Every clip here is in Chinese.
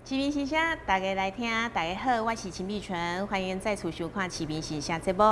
市民形象，大家来听，大家好，我是秦碧纯，欢迎再次收看市民形象节目。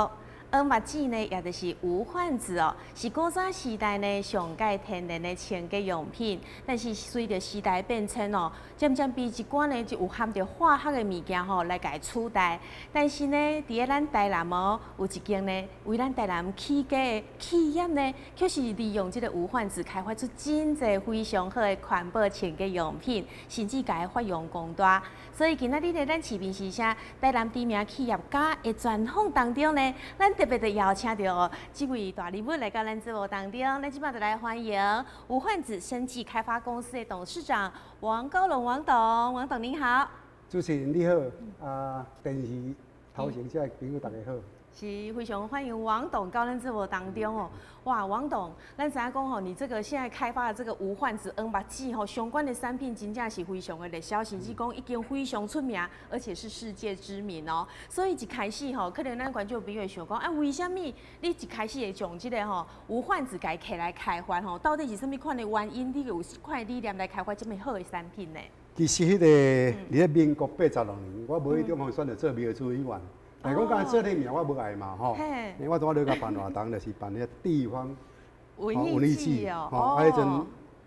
目糋呢，也就是无患子哦，是古早时代呢上界天然的清洁用品，但是随着时代变迁哦，渐渐被一寡呢就有含着化学的物件吼来甲取代。但是呢，伫个咱台南哦，有一间呢为咱台南起家的企业呢，却是利用这个无患子开发出真侪非常好的环保清洁用品，甚至甲发扬光大。所以今仔日咧，咱市民时下台南知名企业家的专访当中呢，咱特别的邀请到这位大人物来到咱节目当中，咱即摆就来欢迎无患子生技开发公司的董事长王高龙王董，王董您好。主持人你好，电视头前这朋友大家好。是非常欢迎王董到咱节目当中哦。哇，王董，咱知影讲吼，你这个现在开发的这个无患子目糋吼，相关的产品真正是非常的热销，甚至讲已经非常出名，而且是世界知名哦。所以一开始吼，可能咱观众朋友会想讲，啊，为什么你一开始会从这个吼无患子改起来开发吼？到底是什么款的原因？你有款理念来开发这么好的产品呢？其实迄个伫民国86年，我无意中选择做苗主委员。但讲讲做迄名我无爱嘛吼，因为我咧甲办活动，就是办迄地方文艺季哦，迄阵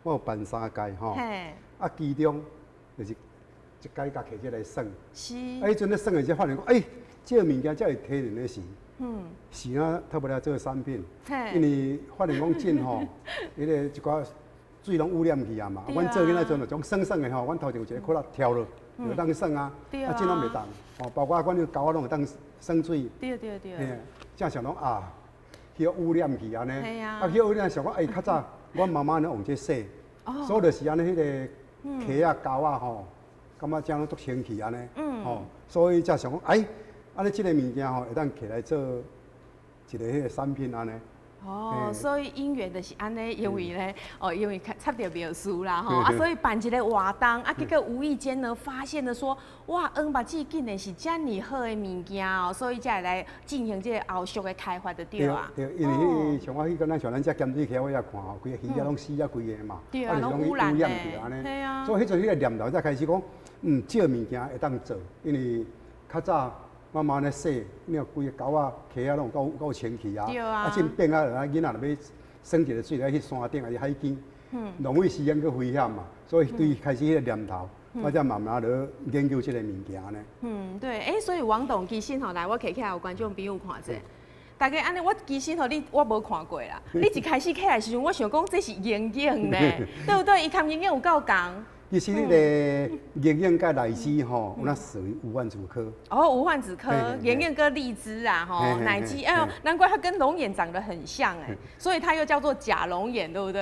我有办3届吼，其中就是一届甲摕这来算，是，迄阵咧算的时候发现讲，这物件才会提人咧时，是啊，特不了做产品，因为发现讲真吼，迄个一寡水拢污染去啊嘛，阮做囡仔阵就种算的吼，阮头前有一个窟窿跳落，就当算啊，真拢袂当，包括阮个狗仔拢会当生水，对，正想讲迄个污染去安尼，迄个污染想讲，较早阮妈妈咧用这洗，所以就是安尼迄个鸡啊、狗啊吼，感觉这样足清气安尼，吼，所以才想讲，安尼这个物件吼，会当起来做一个迄个产品安尼。所以因缘就是安尼，因为咧，因为插到苗树啦吼，所以办一个活动，结果无意间呢发现了说，哇，目糋竟然是这么好的物件哦，所以才来进行这个后续的开发的对啊。对，因为像我去跟像咱这咸水溪我也看吼，规个鱼啊拢死啊规个嘛，对啊，拢污染去安尼，所以迄阵迄个念头才开始讲，这物件会当做，因为较早。慢慢咧洗，你看规个狗仔、鸡仔拢够清气啊！真变啊，囡仔若要耍一个水，来去山顶还是海边，容易时间去危险嘛。所以对开始迄个念头，我才慢慢咧研究这个物件呢。对，所以王董其实吼，来我摕起来有观众朋友看者。大家安尼，我其实吼我无看过啦。你一开始起来时阵，我想讲这是眼影呢，对不对？伊看眼影有够共。其实迄个眼影甲荔枝吼，有那属于无患子科。无患子科，眼影跟荔枝啊，吼，奶鸡，难怪它跟龙眼长得很像所以它又叫做假龙眼，对不对？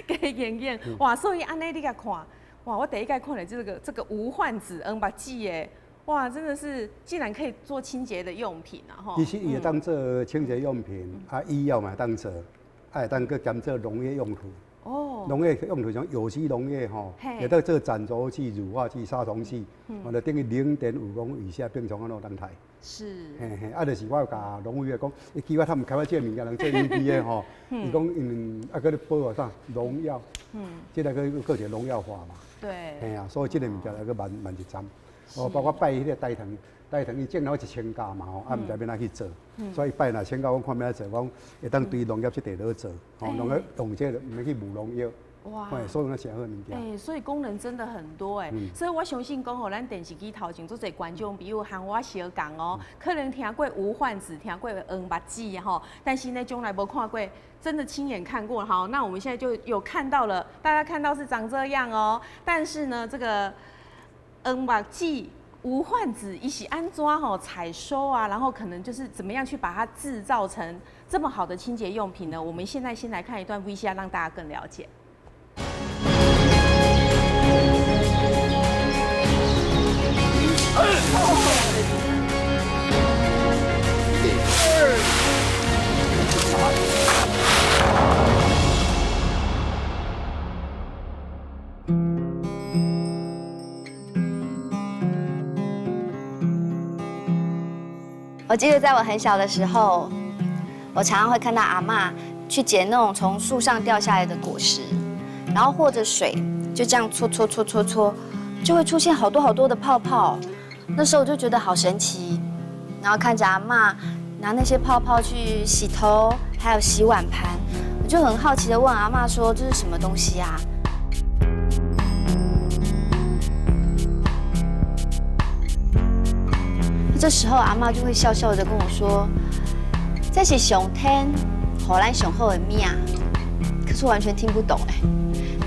对。给眼影，哇，所以安尼你甲看，哇，我第一届看了这个无患子目糋哇，真的是竟然可以做清洁的用品啊，吼。其实也当做清洁用品，医药嘛当做，会当去兼做农业用途。农业用途像有机农业吼，也得做粘着剂、乳化剂、杀虫剂，或者等于0.5公以下病虫啊，都当台。是。就是我甲农委会讲，伊计划他们开发这个物件，能做有机的吼，伊讲搁咧保护啥农药，这个搁一个农药化嘛。对。所以这个物件来个慢一站。包括拜迄个大堂伊种了1000家嘛吼，毋知要哪去做，所以拜那1000家，我看要做，我会当对农业这块落做，农业用这个毋免去抹农药。哇！所以那是好物件。所以功能真的很多所以我相信讲吼，咱电视机头前做侪观众朋友和我相共哦，可能听过无患子，听过目糋吼，但是呢，从来无看过，真的亲眼看过。好，那我们现在就有看到了，大家看到是长这样哦，但是呢，这个目糋。无患子一起安装采收啊，然后可能就是怎么样去把它制造成这么好的清洁用品呢？我们现在先来看一段 VCR， 让大家更了解。我记得在我很小的时候，我常常会看到阿嬷去捡那种从树上掉下来的果实，然后或者水就这样搓，就会出现好多好多的泡泡。那时候我就觉得好神奇，然后看着阿嬷拿那些泡泡去洗头，还有洗碗盘，我就很好奇的问阿嬷说：“这是什么东西啊？”这时候阿嬷就会笑笑的跟我说：“这是上天给咱上好的命。”可是我完全听不懂哎，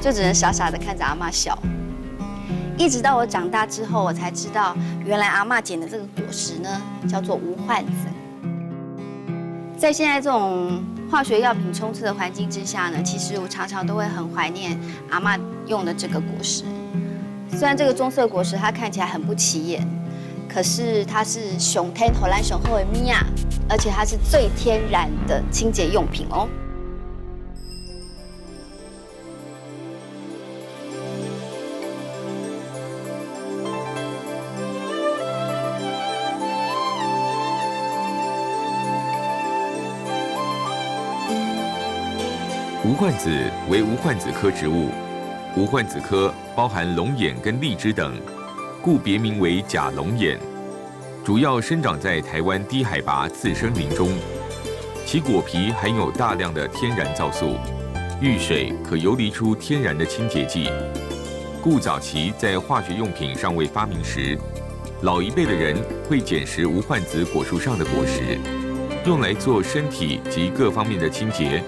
就只能傻傻的看着阿嬷笑。一直到我长大之后，我才知道，原来阿嬷捡的这个果实呢，叫做无患子。在现在这种化学药品充斥的环境之下呢，其实我常常都会很怀念阿嬷用的这个果实。虽然这个棕色果实它看起来很不起眼，可是它是上天给咱上好的命，而且它是最天然的清洁用品哦。无患子为无患子科植物，无患子科包含龙眼跟荔枝等，故别名为假龙眼。主要生长在台湾低海拔次生林中，其果皮含有大量的天然皂素，遇水可游离出天然的清洁剂，故早期在化学用品尚未发明时，老一辈的人会捡拾无患子果树上的果实，用来做身体及各方面的清洁。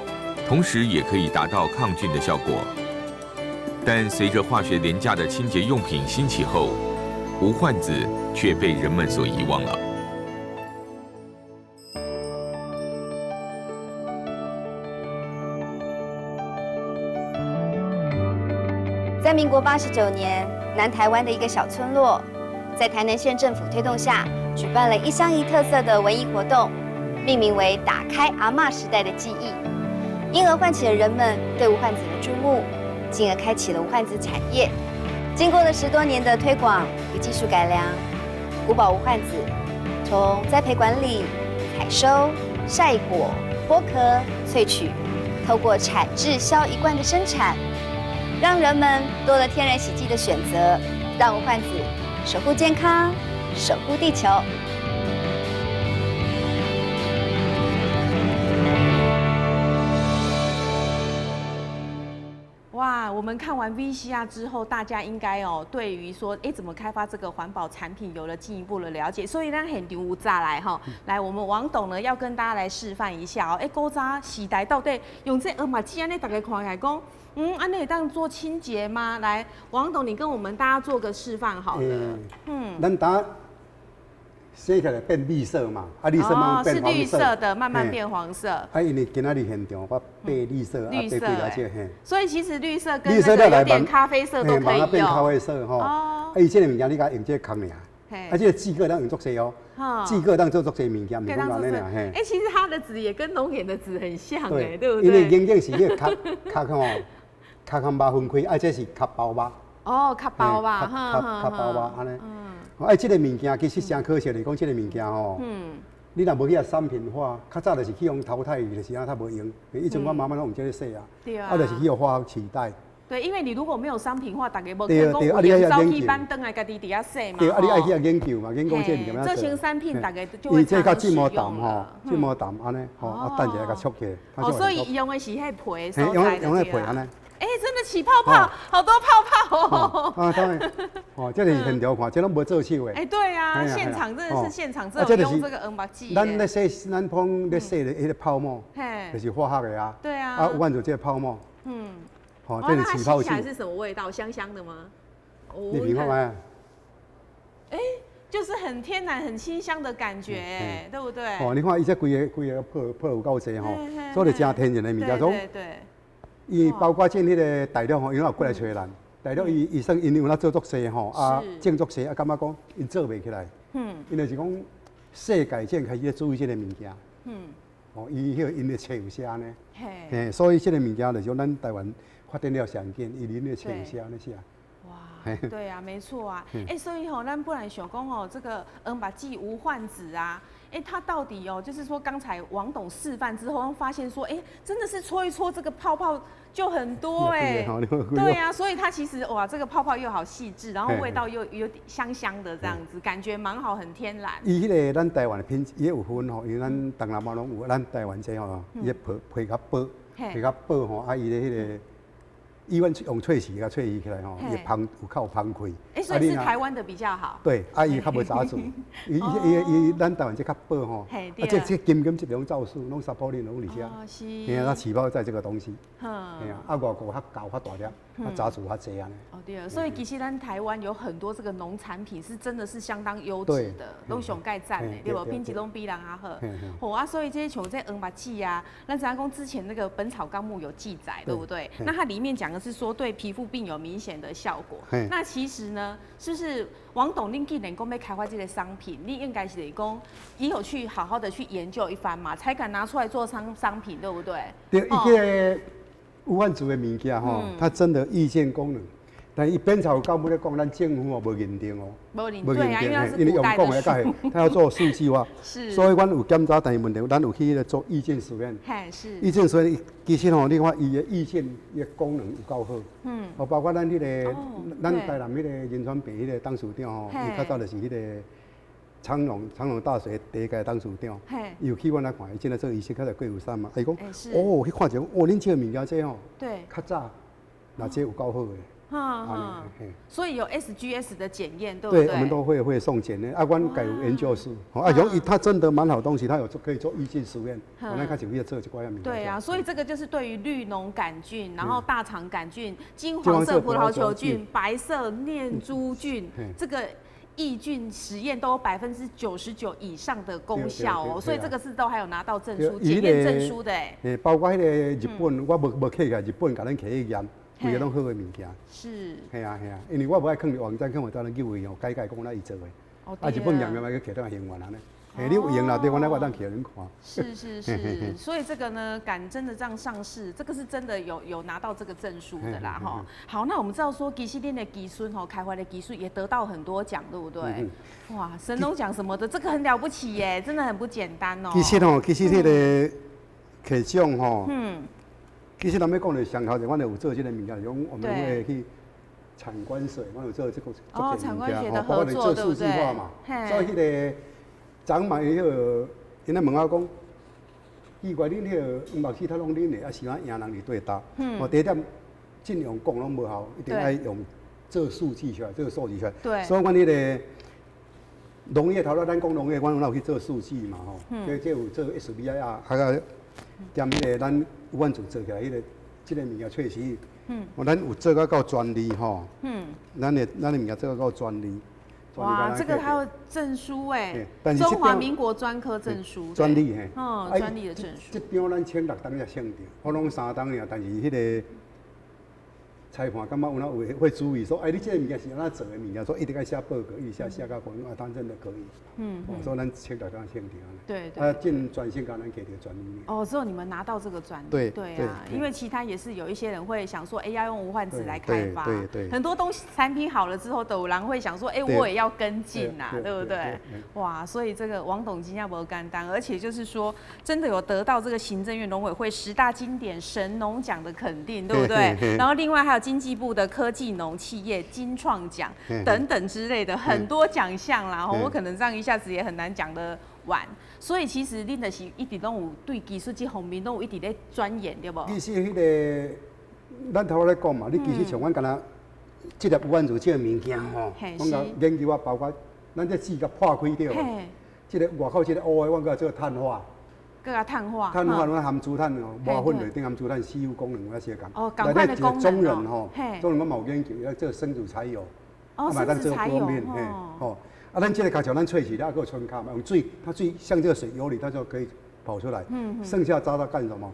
同时也可以达到抗菌的效果，但随着化学廉价的清洁用品兴起后，无患子却被人们所遗忘了。在民国89年，南台湾的一个小村落，在台南县政府推动下，举办了一乡一特色的文艺活动，命名为“打开阿嬷时代的记忆”。因而唤起了人们对无患子的注目，进而开启了无患子产业。经过了10多年的推广与技术改良，古堡无患子从栽培管理、采收、晒果、剥壳、萃取，透过产制销一贯的生产，让人们多了天然洗剂的选择，让无患子守护健康，守护地球。哇，我们看完 VCR 之后，大家应该对于说，怎么开发这个环保产品有了进一步的了解。所以咱很牛再来哈，来，我们王董呢要跟大家来示范一下哦。古早时代到底用这鹅麻糬安尼，大家看起来讲，安尼当做清洁吗？来，王董，你跟我们大家做个示范好了。咱打洗起来变绿色嘛，绿色慢慢变黄色。是绿色的，慢慢变黄色。因为今仔日现场我变绿色，绿色嘿。所以其实绿色跟那个有点咖啡色都可以用。变咖啡色吼。伊这个物件你甲用这个空尔，这个纸壳当用作些哦。纸壳当做作些物件，唔是讲安尼啦嘿。其实它的纸也跟龙眼的纸很像对不对？因为眼镜是那个壳吼，壳和肉分开，这是壳包肉。哦，壳包肉，壳包肉安尼。这个物件其实真可惜的，讲这个物件吼，你若无去产品化，较早就是去用淘汰伊，就是它无用。以前我妈妈拢用这个洗啊，就是去用化学取代。对，因为你如果没有商品化，大家无可能讲有人早起班登来家己底下洗嘛。对，你爱去研究嘛，研究这物件。这型产品大家就会常常使用了。这么淡安尼，等一下甲撮起来。所以用的是迄皮所在的。用迄皮安尼。真的起泡泡，好多泡泡哦！当然，这是现场看，这拢无做手的。对啊，现场真的是现场，只有用这个鹅麻糬。咱咧洗，咱碰咧洗的迄个泡沫，就是化学的啊。对啊。有按照这个泡沫，这是起泡器。它吸起来是什么味道？香香的吗？你品看看。就是很天然、很清香的感觉，对不对？你看伊这规个泡有够济吼，所以真天然的物件。对。伊包括进迄个大陆吼，因为过来找咱，大陆伊算因有那做作些吼，种作些，感觉讲因做袂起来。因为是讲世界正开始注意这个物件。伊迄个因的找虾呢，所以这个物件就是咱台湾发展了上紧，伊因的找虾那些。哇，对啊，没错啊。所以咱不然想讲这个把剂无患子啊。它到底就是说刚才王董示范之后，发现说，真的是搓一搓这个泡泡就很多对啊，所以它其实哇，这个泡泡又好细致，然后味道又有点香香的这样子，感觉蛮好，很天然。伊迄个咱台湾的品质也有分因为咱东南亚拢有，咱台湾这伊皮较薄，皮较薄伊的迄个。伊阮用脆洗甲脆洗起来伊芳有较有芳开。所以是台湾的比较好。对，伊较无杂质，伊咱台湾这较薄这金这种皂素，拢沙普林拢里下，它起泡在这个东西。外国较高较大粒，杂质较济安尼。对，所以其实咱台湾有很多这个农产品是真的是相当优质的，都上盖赞的，对不？品质拢比人好。所以这像这目剂啊，咱知影讲之前那个《本草纲目》有记载，对不对？那它里面讲的是说对皮肤病有明显的效果。那其实呢，是不是王董恁既然讲要开发这个商品，你应该是得讲也有去好好的去研究一番嘛，才敢拿出来做商品，对不对？对，一个无患子的物件它真的意见功能。但伊本草纲目咧讲，咱政府无认定无认定，对啊，因为它是古代的书，它要做数据化，是，所以阮有检查，但是问题咱有去做意见实验，是，意见实验其实你看伊的意见伊的功能有够好，包括咱迄个咱台南迄个仁川病迄个董事长伊较早就是迄个长隆大学第一届董事长，伊有去阮来看，伊真的做医生，较在贵妇山嘛，伊讲去看者，恁这个物件这对，较早那这有够好的。所以有 SGS 的检验，对不对？对，我们都会送检的。阮改有研究室，它真的蛮好东西，它有可以做意见实验。我那开始去做这块物。对啊，所以这个就是对于绿脓杆菌，然后大肠杆菌、金黄色葡萄球菌、白色念珠菌，这个抑菌实验都有99%以上的功效所以这个是都还有拿到证书、检验证书的包括迄个日本，我无客去，日本甲咱客去验。规个拢好的物件，是，系啊，因为我无爱放伫网站，放到咱机会改讲咱伊做的，日本验嘛，去摕到行完安尼，你有用啦，对，我来我当摕恁看。是，所以这个呢，敢真的这样上市，这个是真的有拿到这个证书的啦，好，那我们知道说，其实恁的技术开发的技术也得到很多奖，对不对？哇，神农奖什么的，这个很了不起耶，真的很不简单其实迄个客奖其实咱要讲的上头就，阮有做这个物件，我们会去产官水，我有做这个产官学的合作，对不对？所以迄个长嘛，伊因咧问我讲，奇怪，恁迄个目糍它拢恁的，是安赢人伫对答。我第一点尽量讲拢无效，一定要用做数据出来，这个数据出来。对。所以阮迄个农业头头咱讲农业，阮有去做数据嘛这有做 SBI 啊，兼迄个咱。阮就做起来，这个物件确实，咱有做到专利咱的物件做到专利。哇，这个还有证书中华民国专科证书。专利专利的证书。这张咱签6档才签着，我拢3档尔，但是迄个裁判感觉有那会注意说，你这个物件是安怎做的物件，说一定要写报告，一下写到公当真的可以。所以咱签6档签着。对。进专线，刚咱给的专利。之后你们拿到这个专利。对啊，因为其他也是有一些人会想说，要用无患子来开发。对。很多东西产品好了之后，有人会想说，我也要跟进呐，对不对？哇，所以这个王董今天不干单，而且就是说，真的有得到这个行政院农委会10大经典神农奖的肯定，对不对？然后另外还有经济部的科技农企业金创奖等等之类的很多奖项啦，我可能这样一下子也很难讲得完。所以其实恁就是一直拢有对技术这方面拢有一直咧钻研，对不？其实迄个咱头咧讲嘛，你其实像阮敢若这个无患子这个物件阮甲研究啊，包括咱这纸甲破开掉，这个外口这个乌的，阮甲做碳化。搁甲碳化，阮含珠碳磨粉内底含珠碳吸入功能那些讲。赶快的功能。中人中人我冇研究，要做生煮柴油，生煮柴油咱这个卡条咱萃取，还有纯卡嘛，用水，它水像这个水油里，它就可以跑出来。剩下渣渣干什么？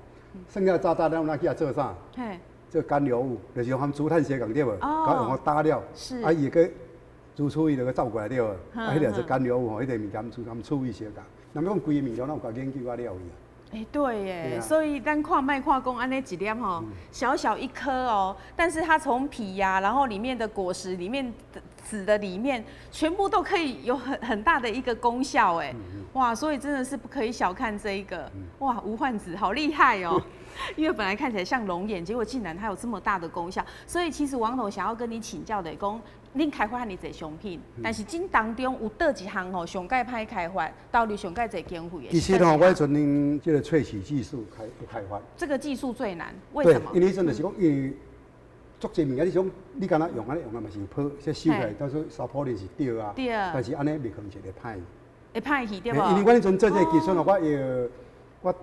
剩下渣渣咱拿去做啥？这干流物，就是含竹炭秸秆对无？用它打了，伊个煮出伊就个走过来对无？迄个是干流物迄个物件含处理秸秆。那么讲规个物件，咱有甲研究啊了去啊。对耶，所以咱看卖看讲安尼一粒吼，小小一颗哦，但是它从皮呀，然后里面的果实里面的籽的里面，全部都可以有很大的一个功效哎，哇，所以真的是不可以小看这一个，哇，无患子好厉害哦。因为本来看起来像龙眼，结果竟然它有这么大的功效，所以其实王董想要跟你请教的，讲恁开发你这商品，但是这当中有倒一项吼，上界歹开发，到底上界侪经费的？其实吼，我迄阵用这个萃取技术开发，这个技术最难，为什么？因为迄阵就是讲，因为足侪物件，你敢若用安尼用啊嘛是好，说收起来，到时候沙坡里是对啊，对啊，但是安尼袂可能会歹。会歹去对无？因为我迄阵做这个技术咯，我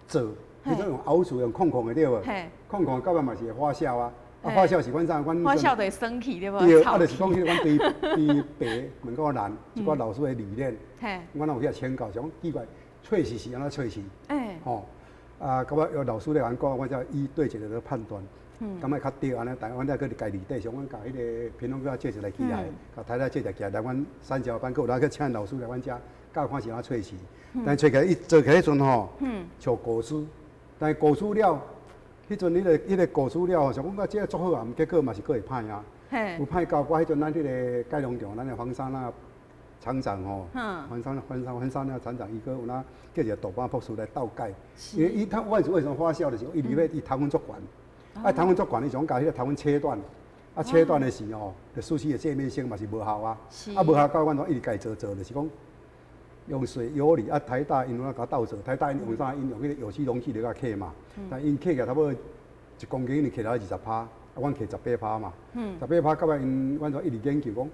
做。迄种用熬煮用控的对无？控到尾嘛是会发酵啊，发酵是阮发酵就会生气对无？对，就是讲迄个阮对白问个难，一寡老师的理念，阮有去请教，讲奇怪，萃取是安怎萃取？吼，到尾有老师来讲，我才以对一个来判断，感觉较对安尼，但阮再去家己底上，阮甲迄个平拢个借一个起来，甲太太借一个来阮三角班，佮有去请老师来阮遮教看是安怎萃取，但萃起来伊做起迄阵吼，像果蔬。但是果蔬料，迄阵迄个果蔬料，想讲我这个做好啊，结果嘛是佫会歹啊。有歹到我迄阵咱迄个改良场，咱的黄山那厂长吼，黄山那厂长伊佫有那叫一个豆瓣博士来倒改，因为它为什么发酵的时候，伊里面伊糖分足悬，糖分足悬，伊想甲迄个糖分切断，切断的时候，就使其的界面性嘛是无效啊，无效到阮一直家做，就是讲。用水有理台大因甲倒做，台大因用啥？因用迄个有机容器来克嘛。但因克起来差不多1公斤，因克到20%，阮克18%嘛。18%到尾因阮就一直研究讲，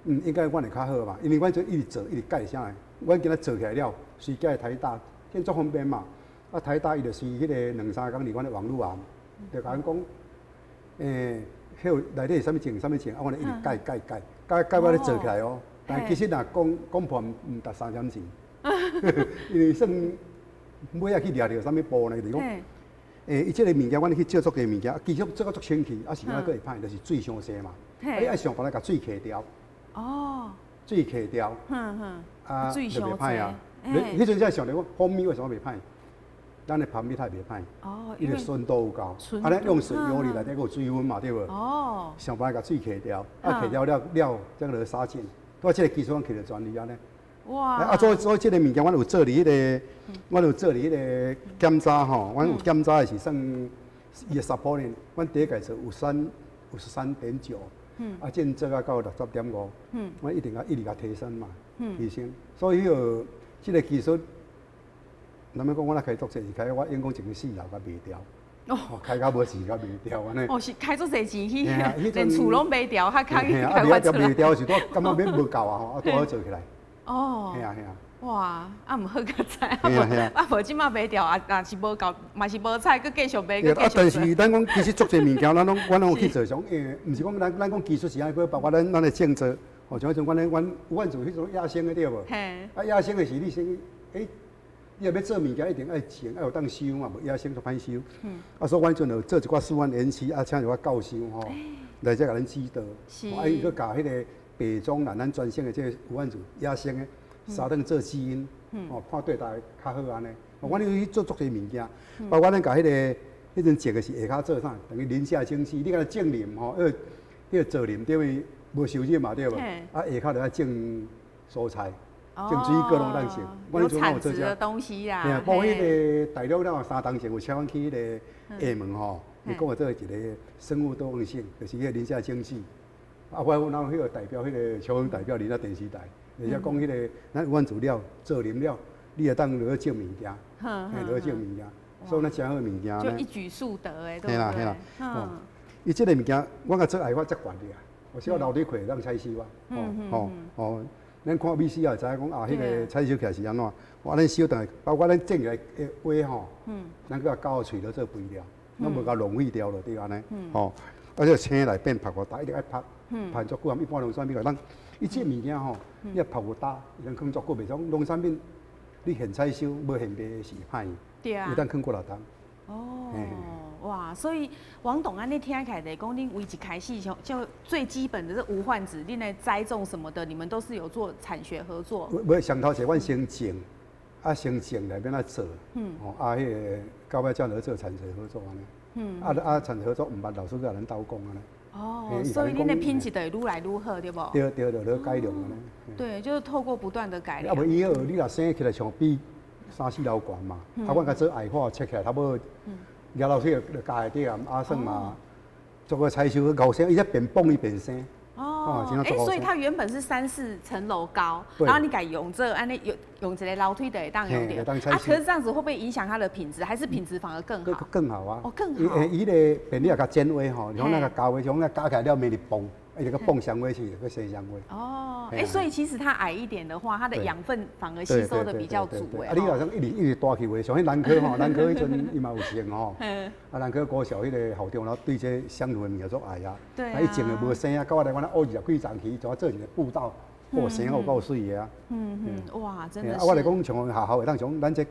应该阮会较好嘛，因为阮就一直做，一直改啥个。阮今仔做起来了，随改台大，现足方便嘛。台大伊就随迄个2-3工伫阮的网络啊，就甲阮讲，迄内底啥物种，啥物种，阮就一直改我咧做起来哦。但其实若讲破唔达3点钱，因为算尾仔去掠着啥物布呢？就是讲，伊即个物件，阮去接触个物件，其实做到足清气，是哪个会歹？就是水伤济嘛。你爱想办法甲水揢掉。哦。水揢掉。水伤济啊。迄阵才想着讲，蜂蜜为什么袂歹？咱的蜂蜜太袂歹。哦。伊个纯度有够，安尼用水有里内底有水分嘛，对无？哦。想办法甲水揢掉，揢掉了，再落杀菌。我即个技术阮摕着专利安尼。哇！所以即个物件，阮有做伫迄个，阮有做伫迄个检查吼，阮有检查的是算伊的sapolin，阮第一届做53.9，正做到60.5，阮一直甲提升嘛，提升。所以即个技术，咱们讲我开足济，开我员工一个4楼甲卖掉。哦，开到无钱，甲卖掉安尼。哦，是开足侪钱去，连厝拢卖掉，较开开发出来。卖掉是多，感觉免无够啊吼，多好做起来。哦。系啊。哇，毋好个菜，无即马卖掉啊，若是无够，嘛是无菜，佮继续卖，佮继续做。但是咱讲其实足侪物件，阮拢有去做上，毋是讲咱讲技术是安尼，包括咱的政策，哦，像迄阵阮做迄种亚生的对无？嘿。亚生的是你先你若要做物件，一定爱前，爱有当收嘛，无野生就歹收。所以阮阵就做一寡4万元起，请一寡教授吼，来遮甲咱指导。伊佮教迄个北中南咱专线的这个5万组野生的，三等做基因，看对大家较好安尼。阮有去做足侪物件，包括咱甲迄阵种的是下骹做啥，等于林下经济，你甲种林吼，迄个做林对位无收入嘛对无？下骹就爱种蔬菜。种水果拢当成，有产值的东西啦。嘿啊，包括迄个大陆了3当前有请阮去迄个厦门吼，伊讲做一个生物多样性，就是迄个林下经济。我有迄个代表，迄个超雄代表林下电视台，而且讲迄个咱有阮资料做林了，你会当落去种物件，落去种物件，所以咱真好物件就一举数得诶，对不对？哦，伊即个物件，我甲做爱法则悬的啊，我小楼底块当采收啊，哦。咱看美食也会知影讲迄个采收起来是安怎？咱收等下，包括咱种起来的花吼，咱搁交喙落做肥料，咱无甲浪费掉了，对安尼，吼，而且青来变拍过大，一定爱拍，拍足久啊！一般农产品咱伊即物件吼，你要拍过大，能放足久袂爽。农产品你现采收，无现卖是歹，对啊，有当放过6冬。哦，哇！所以王董安尼听起来的讲，恁为一开始就最基本的这无患子，恁来栽种什么的，你们都是有做产学合作。无上头是阮先种，啊生情内面来做，啊，迄个到尾才能做产学合作安尼，产学合作毋捌老师甲咱斗讲安尼。哦，所以恁的品质就会愈来愈好，对不？对，就改良安尼。对，就是透过不断的改良。啊，无以后你若生起来像比3、4楼悬嘛，啊，阮甲做矮化切起来，差不多抓到去就加下底啊，算嘛，做个采收高升，伊才变蹦伊变生。哦，所以它原本是3、4层楼高，然后你改用这安尼用一个楼梯的当用点，可是这样子会不会影响它的品质？还是品质反而更好？更好啊！哦，更好。伊个便利也较简微吼，像那个高微，像那加起来了没哩蹦，而且个蹦香味去，个生香味。哦，所以其实它矮一点的话，它的养分反而吸收的比较足诶。啊，你若像一直大起话，像迄南科吼，南科迄阵伊嘛有种吼，啊南科高校迄个校长，然后对这相同的物件做爱啊，啊伊种的无生啊，到我来我那20几丛去，就做一个步道，生好够水的啊。哇，真的是。啊，我来讲像下校会当像咱这。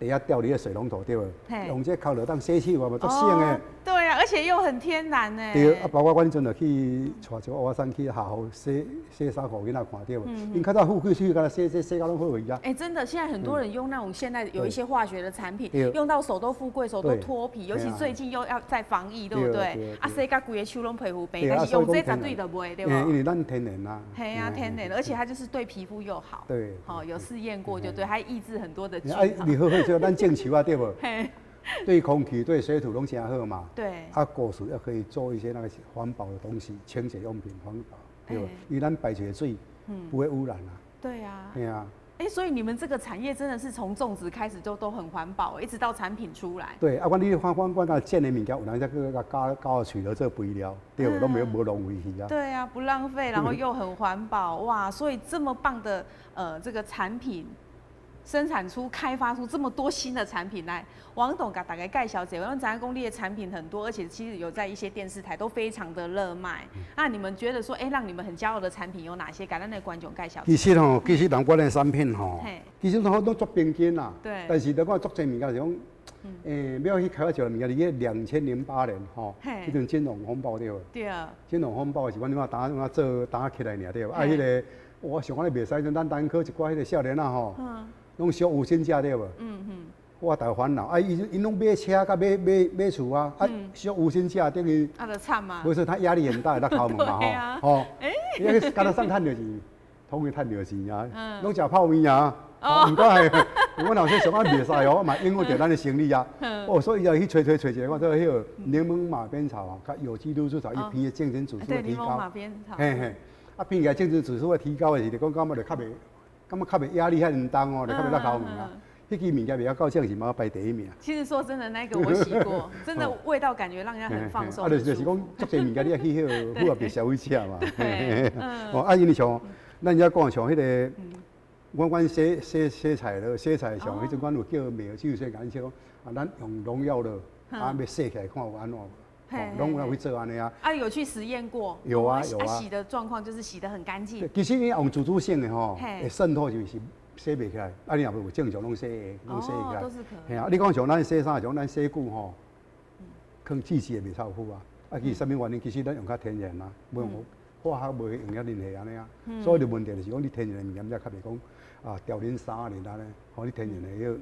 底下吊你的水龙头对无？用这靠落当洗手，嘛足省的。对啊，而且又很天然呢。对，啊，包括阮阵就去带一个乌山去下校洗衫裤囡仔看对无？因较早富贵水，甲洗到拢好去啊。真的，现在很多人用那种现在有一些化学的产品，用到手都富贵，手都脱皮，尤其最近又要在防疫，对不对？啊，洗甲规个手拢皮肤白，但是用这绝对的袂，对不？因为咱天然啊。嘿啊，天然的，而且它就是对皮肤又好。对。好，有试验过就对，还抑制很多的菌。你好做咱种树啊，对不？对空气、对水土都真好嘛。对。啊，果树也可以做一些那个环保的东西，清洁用品环保，对吧？因为咱排出的水，不会污染啊。对啊。对啊。所以你们这个产业真的是从种植开始就都很环保，一直到产品出来。对啊，你看个建的物件，有人在个加取得这肥料，对不？都没有浪费去啊。对啊，不浪费，然后又很环保，哇！所以这么棒的这个产品。生产出、开发出这么多新的产品来，王董给大家介绍一下，因为咱公司的产品很多，而且其实有在一些电视台都非常的热卖。那你们觉得说，让你们很骄傲的产品有哪些？给咱的观众介绍。其实咱国的产品其实都做平均啦。对。但是你看做这物件是讲，要去开发一个物件，伫2008年迄阵金融风暴对无？对啊。金融风暴是阮打起来尔对无？啊，迄个我想讲咧袂使，咱单科一寡迄个少年啊吼。拢小有薪价对无？我大烦恼，因拢买车甲买厝啊，小有薪价等于就惨嘛。不是，他压力很大，他考门嘛吼，因为干得上趁着钱，统去趁着钱啊，拢食泡面啊，唔该，我老师上啊袂使哦，嘛影响着咱的生理啊。所以要去找一个，我做迄个柠檬马鞭草啊，甲有机露珠草一批的竞争指数会提高。马鞭草。啊，变起来竞争指数会提高的是，就讲就较袂。感觉较袂压力遐重哦，就较袂考门啊。迄支物件袂晓到正是嘛排第一名。其实说真的，那个我洗过，真的味道感觉让人家很放松。就是讲做这物件，你要去迄符合别消费者嘛。因为像咱遮讲像迄个，阮洗菜了，洗菜像迄阵阮有叫苗手洗干净，咱用农药了，要洗起来看有安怎。拢有去做安尼啊！有去实验过？有啊。洗的状况就是洗得很干净。其实你用自主性的吼，会渗透就是洗袂起来。你若无正常拢洗起来。都是可以。你讲像咱洗衫，像咱洗久吼，可能气质也袂臭苦啊。其实什么原因？其实咱用较天然啊，无用化学无用遐任何安尼啊。所以的问题就是讲，你天然的物件，才较袂讲调恁衫啊，恁安尼，你天然的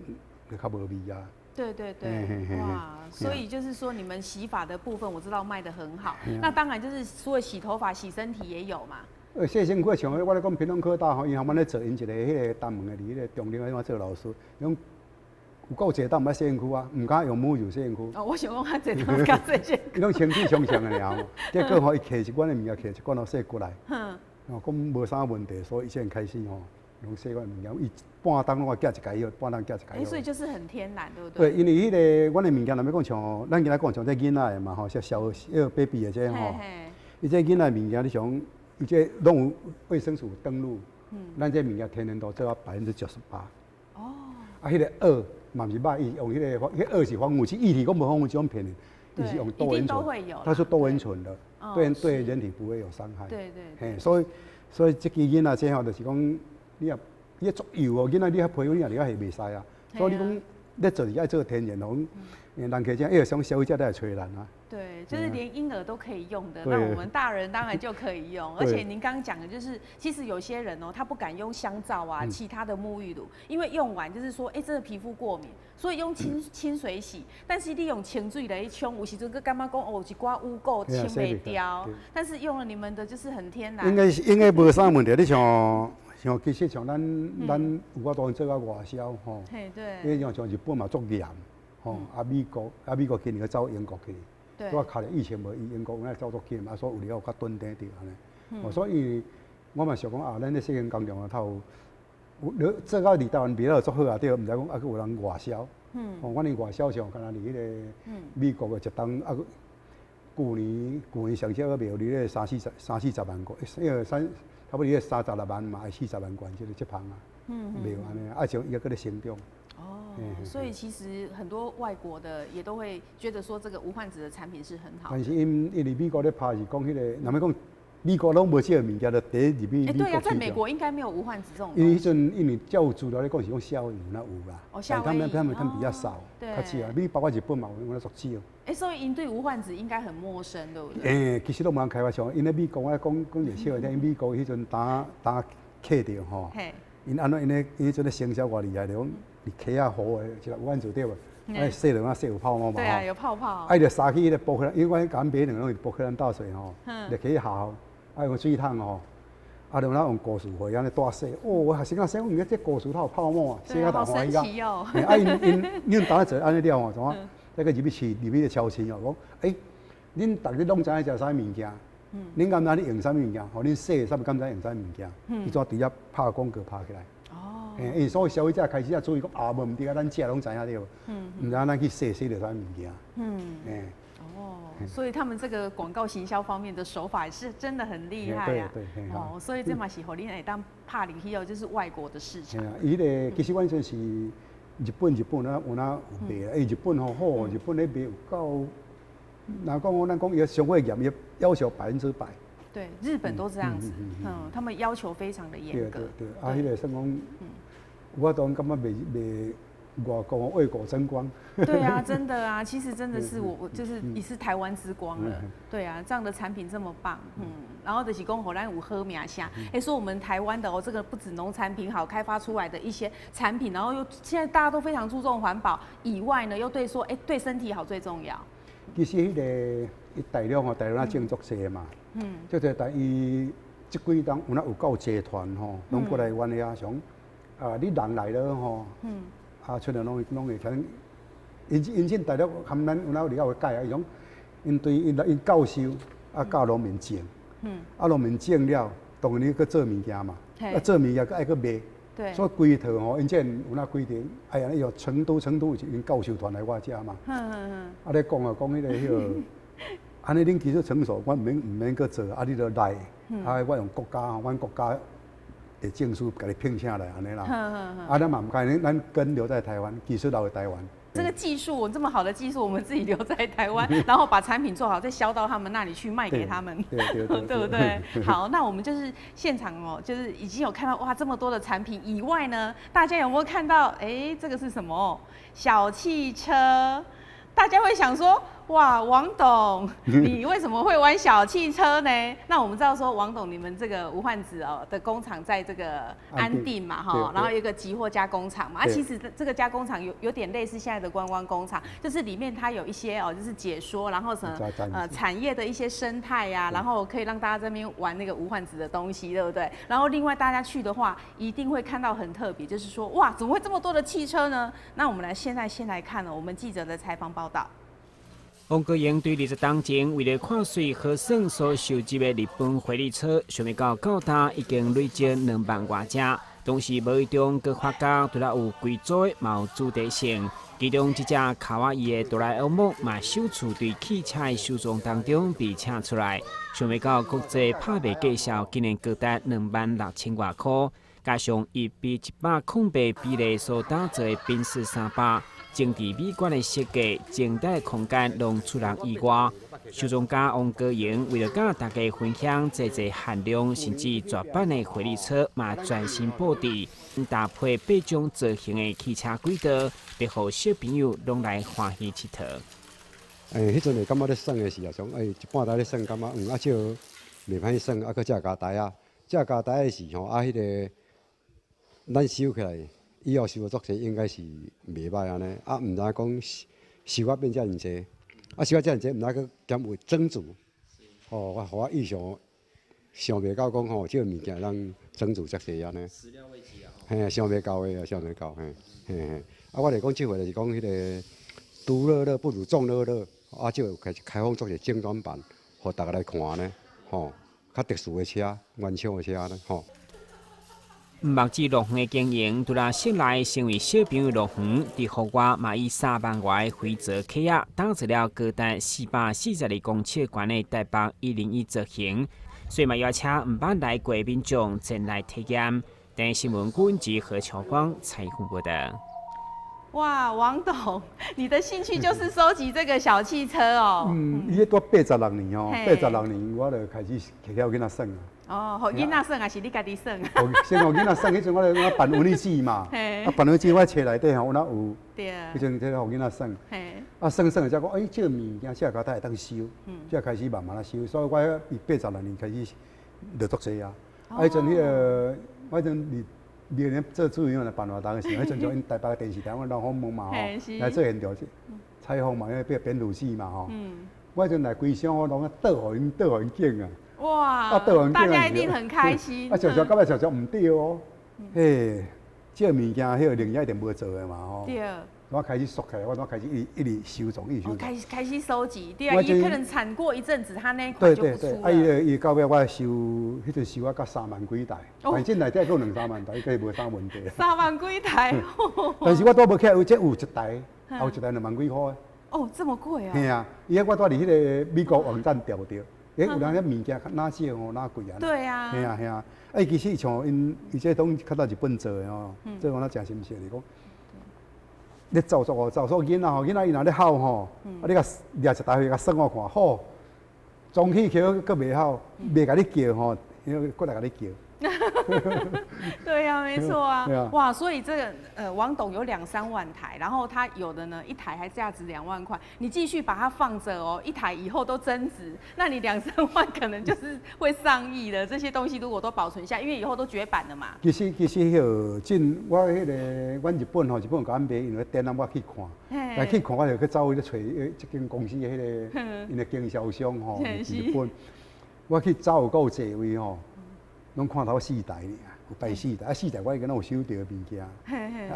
就较无味啊。对，哇！所以就是说，你们洗发的部分我知道卖得很好。那当然就是除了洗头发、洗身体也有嘛。洗身躯像我咧讲，屏东科大因后尾咧做因一个迄个单门的，伫迄个中庭迄做老师，用有够济当毋捌洗身躯啊，毋敢用母乳洗身躯。我想讲较济当敢洗身躯。伊拢清气上强的尔，结果伊摕一罐的物件，摕一罐都洗过来。讲无啥问题，所以伊先开始用洗罐物件，伊半当拢我加一改药，半当加一改药。所以就是很天然，对不对？对，因为迄个阮的物件，若要讲像咱今仔讲像这囡仔的嘛吼，像小baby 的这吼，伊这囡仔物件，你想，伊这拢有卫生署登录，咱这物件天然度做到98%。哦。迄个2嘛毋是歹，伊用迄个2是防腐剂，液体讲无防腐剂，种骗人，伊是用多元醇，它是多元醇的，对人体不会有伤害。对。所以这支囡仔这吼，就是讲你也足油哦，囡仔你遐皮肤你也袂使啊。所以你讲，咧做是爱做天然红，人客这样想消费者都来找咱啊。对，就是连婴儿都可以用的，那我们大人当然就可以用。而且您刚刚讲的就是，其实有些人他不敢用香皂啊，其他的沐浴乳，因为用完就是说，真的皮肤过敏，所以用清水洗。但是你用清水来冲，有时阵个干嘛讲一寡污垢清袂掉。但是用了你们的就是很天然。应该无啥问题，你像其实像咱有法度做到外销吼，对，你像日本嘛做盐吼，美国今年去走英国去。我卡了疫情无，英国那走作紧，所以有了较蹲底着安尼。所以我嘛想讲咱咧细汉工厂啊，有做到离台湾比较足好啊，对，毋知讲还佫有人外销。阮伫外销上，敢若伫迄个美国的一档去年上少个卖离咧30-40万块，因为差不多咧36万嘛，还40万元，这盘啊，卖安尼，像伊个咧成长。所以其实很多外国的也都会觉得说这个无患子的产品是很好的。但是因为美国咧拍是讲迄个，若要讲美国拢无这个物件，就第一入美国。对啊，在美国应该没有无患子这种。因为迄阵因为照有资料咧讲是讲夏威夷那有啦，夏威夷他们比较少，较少啊。包括日本嘛有那足少。所以因对无患子应该很陌生，对不对？其实都无人开发商，因咧美国我讲一小一点，美国迄阵打客着吼，因安怎因迄阵咧生销偌厉害，就讲。你起啊好诶，一个无患子对无？洗了洗有泡沫嘛？对啊，有泡泡。就杀去迄个波克兰，因为阮甲买两个拢是波克兰倒水吼，就起好，用水桶吼，就用果树灰安尼大洗。我还是讲洗，这果树它有泡沫啊，洗啊大欢喜哦。因打做安尼了吼，怎啊？再个入去超市哦，讲恁逐日拢知影食啥物件？恁敢知你用啥物物件？吼，恁洗啥物敢知用啥物物件？伊怎直接拍广告拍起来？所以消费者开始注意讲无毋对啊，咱食拢知影对无？毋知咱去洗着啥物件？所以他们这个广告行销方面的手法是真的很厉害啊！所以这嘛是互恁会当拍入去就是外国的市场。伊个其实阮就是日本啊，有哪有卖？日本好，日本咧卖有够。若讲咱讲伊商业业伊要求100%。对，日本都这样子，他们要求非常的严格。对，迄个算讲，我当感觉卖外国为国争光。对啊，真的啊，其实真的是我就是你是台湾之光了。对啊，这样的产品这么棒，然后就是讲，咱有好名声。说我们台湾的这个不止农产品好，开发出来的一些产品，然后又现在大家都非常注重环保以外呢，又对说，对身体好最重要。其实迄个大陆啊种足济嘛。即个但伊即几档有够集团吼，拢过来阮遐想你人来了吼，出来拢会听。因即大陆含咱有了解啊，伊讲因对因教授教农民种，农民种了，当然你去做物件嘛，做物件爱去卖。所以规套吼，因这有规定，有成都是因教授团来我遮嘛。咧讲迄个。安尼恁技术成熟，阮毋免去做，你就来，我用国家，阮国家的证书甲你聘请来安尼啦。咱嘛唔介，咱根留在台湾，技术留在台湾。这个技术，这么好的技术，我们自己留在台湾，然后把产品做好，再销到他们那里去卖给他们，对不对？好，那我们就是现场就是已经有看到哇这么多的产品以外呢，大家有没有看到？这个是什么？小汽车。大家会想说，哇，王董，你为什么会玩小汽车呢？那我们知道说，王董，你们这个无患子的工厂在这个安定嘛，然后有一个集货加工厂嘛，其实这个加工厂有点类似现在的观光工厂，就是里面它有一些就是解说，然后什么产业的一些生态呀，然后可以让大家在那边玩那个无患子的东西，对不对？然后另外大家去的话，一定会看到很特别，就是说，哇，怎么会这么多的汽车呢？那我们先来看我们记者的采访报道。王国英对20当前为了看水和省所收集的日本回力车，想要到达已经累积2万多只。同时，无意中各发觉除了有贵州的，嘛有主题性。其中一只卡哇伊的哆啦 A 梦嘛，首次对汽车的收藏当中被请出来，想要到国际拍卖介绍，今年高达26000多块，加上以比108比例所打造的宾士300。整治美观的设计，整体的空间让出人意外。收藏家王国营为了甲大家分享这限量甚至绝版的回力车，嘛全新布置，搭配8种造型的汽车轨道，要让小朋友拢来欢喜佚佗。迄阵会感觉咧耍的时候，像一半台咧耍，感觉啊少袂歹耍，啊搁架加台啊，架加台的时候迄个咱收起来，以后收的作势应该是袂歹安尼，啊毋知讲收啊变遮尔济。收啊，遮尔济，毋知佫兼有增值，我意想袂到讲即个物件能增值遮济安尼。始料未及啊！嘿，想袂到的，想袂到，嘿。我来讲即回就是讲迄个独乐乐不如众乐乐，就开放做一个精装版，互大家来看呢，较特殊的车，原厂的车呢，目至乐园的经营，除了室内成为小朋友乐园，伫户外嘛以3万外回折客仔打造了高达442公尺悬的台北101造型，所以嘛邀请毋捌来过的民众前来体验。等新闻顾问及何乔光采访报道。哇，王董，你的兴趣就是收集这个小汽车哦。伊迄多86年86年我就开始摕去互囡仔耍啊。互囡仔耍还是你家己耍？先互囡仔耍，迄阵我办文艺季嘛，办文艺季我册内底有哪有？对。迄阵摕互囡仔耍，耍才讲，这个物件这个家会当收，才开始慢慢收。所以我86年开始就做这啊。迄阵我迄阵历年做主持人来办活动的时候，迄阵就因台北电视台，我来访问嘛来做现场采访嘛，因为编录戏嘛我迄阵来规箱我拢倒互因景啊。哇！大家一定很开心。常常感觉常唔对哦。嘿，这个物件迄个零一定无做的嘛对。我开始缩起来，我开始一直收藏，一直收藏。开始收集，对啊，伊可能产过一阵子，他那一块就不出了。伊到尾我收，迄阵收到3万几台，反正内底够2、3万台，应该无啥问题。3万几台。但是我都无起来，有一台2万几块。哦，这么贵啊！嘿啊，我住伫迄个美国网站调着，有人迄物件哪少哪贵啊？对啊。嘿啊，其实像伊这拢较早日本做的做我真心实是讲。你走所囡仔囡仔伊若咧吼，你甲掠一台去甲算我看，好，装起去佫袂好，袂甲你叫因为过来甲你叫。对呀，没错啊。哇，所以这个王董有2、3万台，然后他有的呢，一台还价值2万块，你继续把它放着哦，一台以后都增值，那你2、3万可能就是会上亿的。这些东西如果都保存下，因为以后都绝版了嘛。其实我迄个阮日本甲阮买，因为展览我去看，来去看我就去走去找一间公司迄个因的经销商日本，我去走有够济位拢看头4台尔，有摆4台，4台我已经有收到的物件，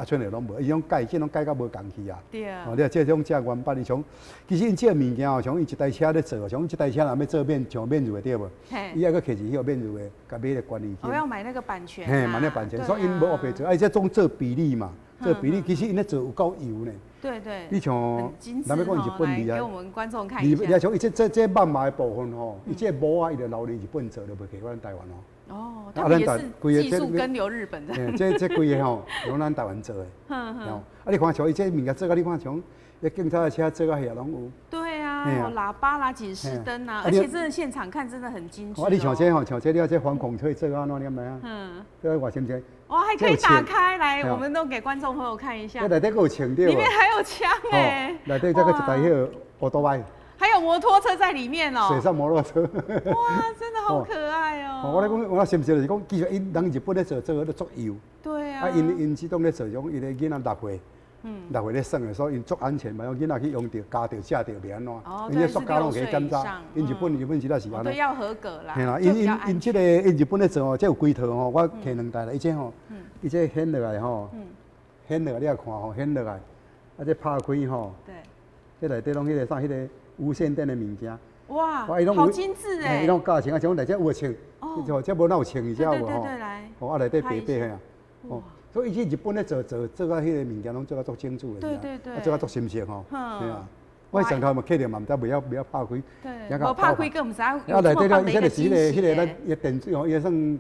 剩的拢无，伊种改建拢改到无共去啊。对啊。你这种正原版，像其实因这物件像伊一台车咧做，像这台车若要做像免入的对无？伊还佮摕一迄个免入的，甲买个管理我要买那个版权。买那版权，所以因无学白做，这种做比例嘛，做比例其实因咧做有够油呢。对对。你像咱要讲日本厉害，给我们观众看一下。你像伊这万码的部分伊这模啊，伊就留伫日本做，就袂给咱台湾哦，他们也是技术跟流日本的。这规个拢咱台湾做的。你看像伊这物件做啊，你看像那警察的车做啊，遐拢有。对啊，有喇叭啦、警示灯啊，而且真的现场看真的很精致。你像这你这反恐车做啊，怎样啊？这我先先。哇，还可以打开来，我们都给观众朋友看一下。这内底有枪对。里面还有枪哎。内底这个一台迄个摩托车。还有摩托车在里面哦。水上摩托车。哇，真的好可爱哦。我咧讲，我是不是就是讲，其实因人日本咧做个咧足油。对啊。因这种咧做种，伊咧囡仔6岁，6岁咧耍的，所以因足安全嘛，用囡仔去用着、加着、食着袂安怎。因这塑胶拢可以检查。因日本实在是安尼。对，要合格啦。嘿啦，因这个因日本咧做这有几套我摕2台啦，伊这伊这掀落来掀落来你也看掀落来，这拍开对。这内底拢迄个啥，迄个无线电的物件。哇，好精致哎！伊拢加穿像内底有穿，这无哪有穿，你知道无对，来。内底白白啊。所以伊日本咧做啊，迄个物件拢做啊足精致的。对，做啊足新鲜对啊。我上头嘛客人嘛，唔知袂晓拍开。对，无拍开更唔知。内底了，伊这个是迄个咱电子伊算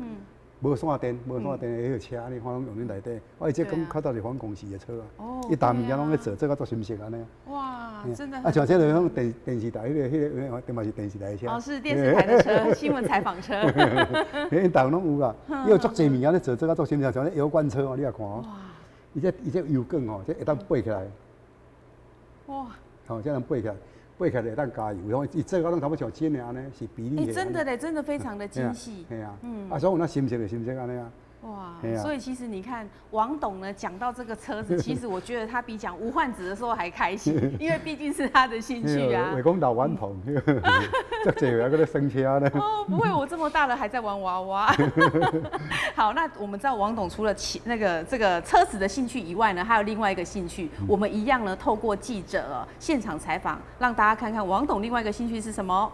无线电的迄个车，你看拢用恁内底。我即讲较早是反公司的车啊，伊大物件拢咧做，做到足新鲜安尼。哇，真的。啊，像这种电视台，迄个嘛是电视台的车。哦，是电视台的车，新闻采访车。因台拢有噶，伊有足济物件咧做，到足新鲜，像咧油罐车哦，你也看哦。伊这油管哦，这会当背起来。哇！哦，这能背起来。背起来会当加油，然后伊做到拢差不多像真的安尼，是比例的。真的嘞，真的非常的精细。系啊，啊，所以有那新鲜的新鲜安尼啊。哇，所以其实你看王董呢讲到这个车子，其实我觉得他比讲无患子的时候还开心，因为毕竟是他的兴趣啊。话讲老顽童，足济人搁咧生车呢。哦，不会，我这么大了还在玩娃娃。好，那我们知道王董除了这个车子的兴趣以外呢，还有另外一个兴趣，我们一样呢透过记者现场采访，让大家看看王董另外一个兴趣是什么。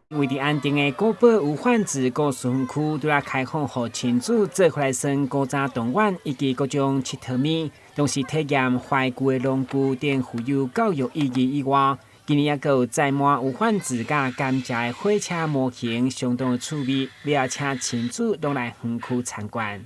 为了安定的古堡无患子故事园区，对啊开放给亲子做回来生古早动物以及各种佚佗物，同时体验怀古的农具等富有教育意义以外，今年也有载满无患子甲甘蔗的火车模型，相当的趣味，要请亲子拢来园区参观。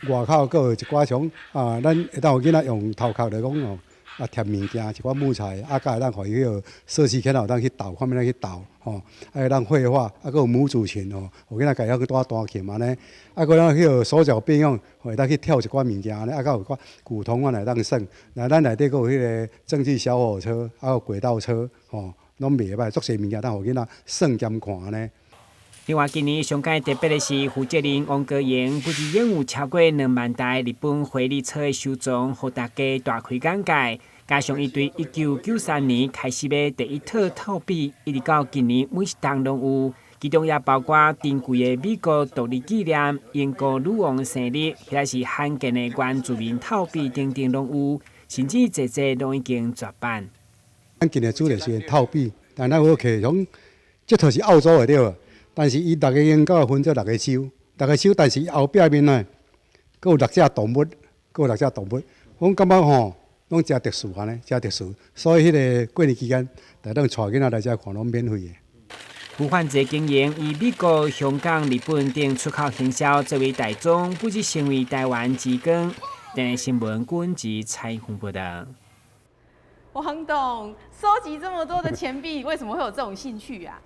外口阁有一寡像啊，咱会当有囡仔用头壳来讲哦。啊，贴物件，一寡木材，啊，甲会当互伊迄个设计起来，有当去斗，看要去斗，吼，啊，会当绘画，啊，佫有母子群吼，有囡仔家己去弹琴安尼，啊，佫咱迄个手脚并用，会当去跳一寡物件安尼，啊，佫有寡古铜啊来当耍，那咱内底佫有迄个蒸汽小火车，啊，有轨道车，吼，拢袂歹，足侪物件当互囡仔耍兼看安尼。另外，今年上届特别的是负责人王国英，不止拥有超过2万台日本回力车的收藏，互大家大开眼界。加上伊对1993年开始买第一套套币，一直到今年每一档拢有，其中也包括珍贵的美国独立纪念、英国女王生日，或是罕见的原住民套币等等拢有，甚至侪拢已经绝版。咱今日主题是套币，但咱有摕从这套是澳洲的对，但是伊6个研究分做6个州，但是后壁面呢，佫有6只动物，我感觉吼。拢真特殊安尼，真特殊，所以迄个过年期间，带当带囡仔来遮看，拢免费的。无患子经营以美国、香港、日本等出口行销作为大宗，不止成为台湾之光。电视新闻军及采访报道。王董收集这么多的钱币，为什么会有这种兴趣啊？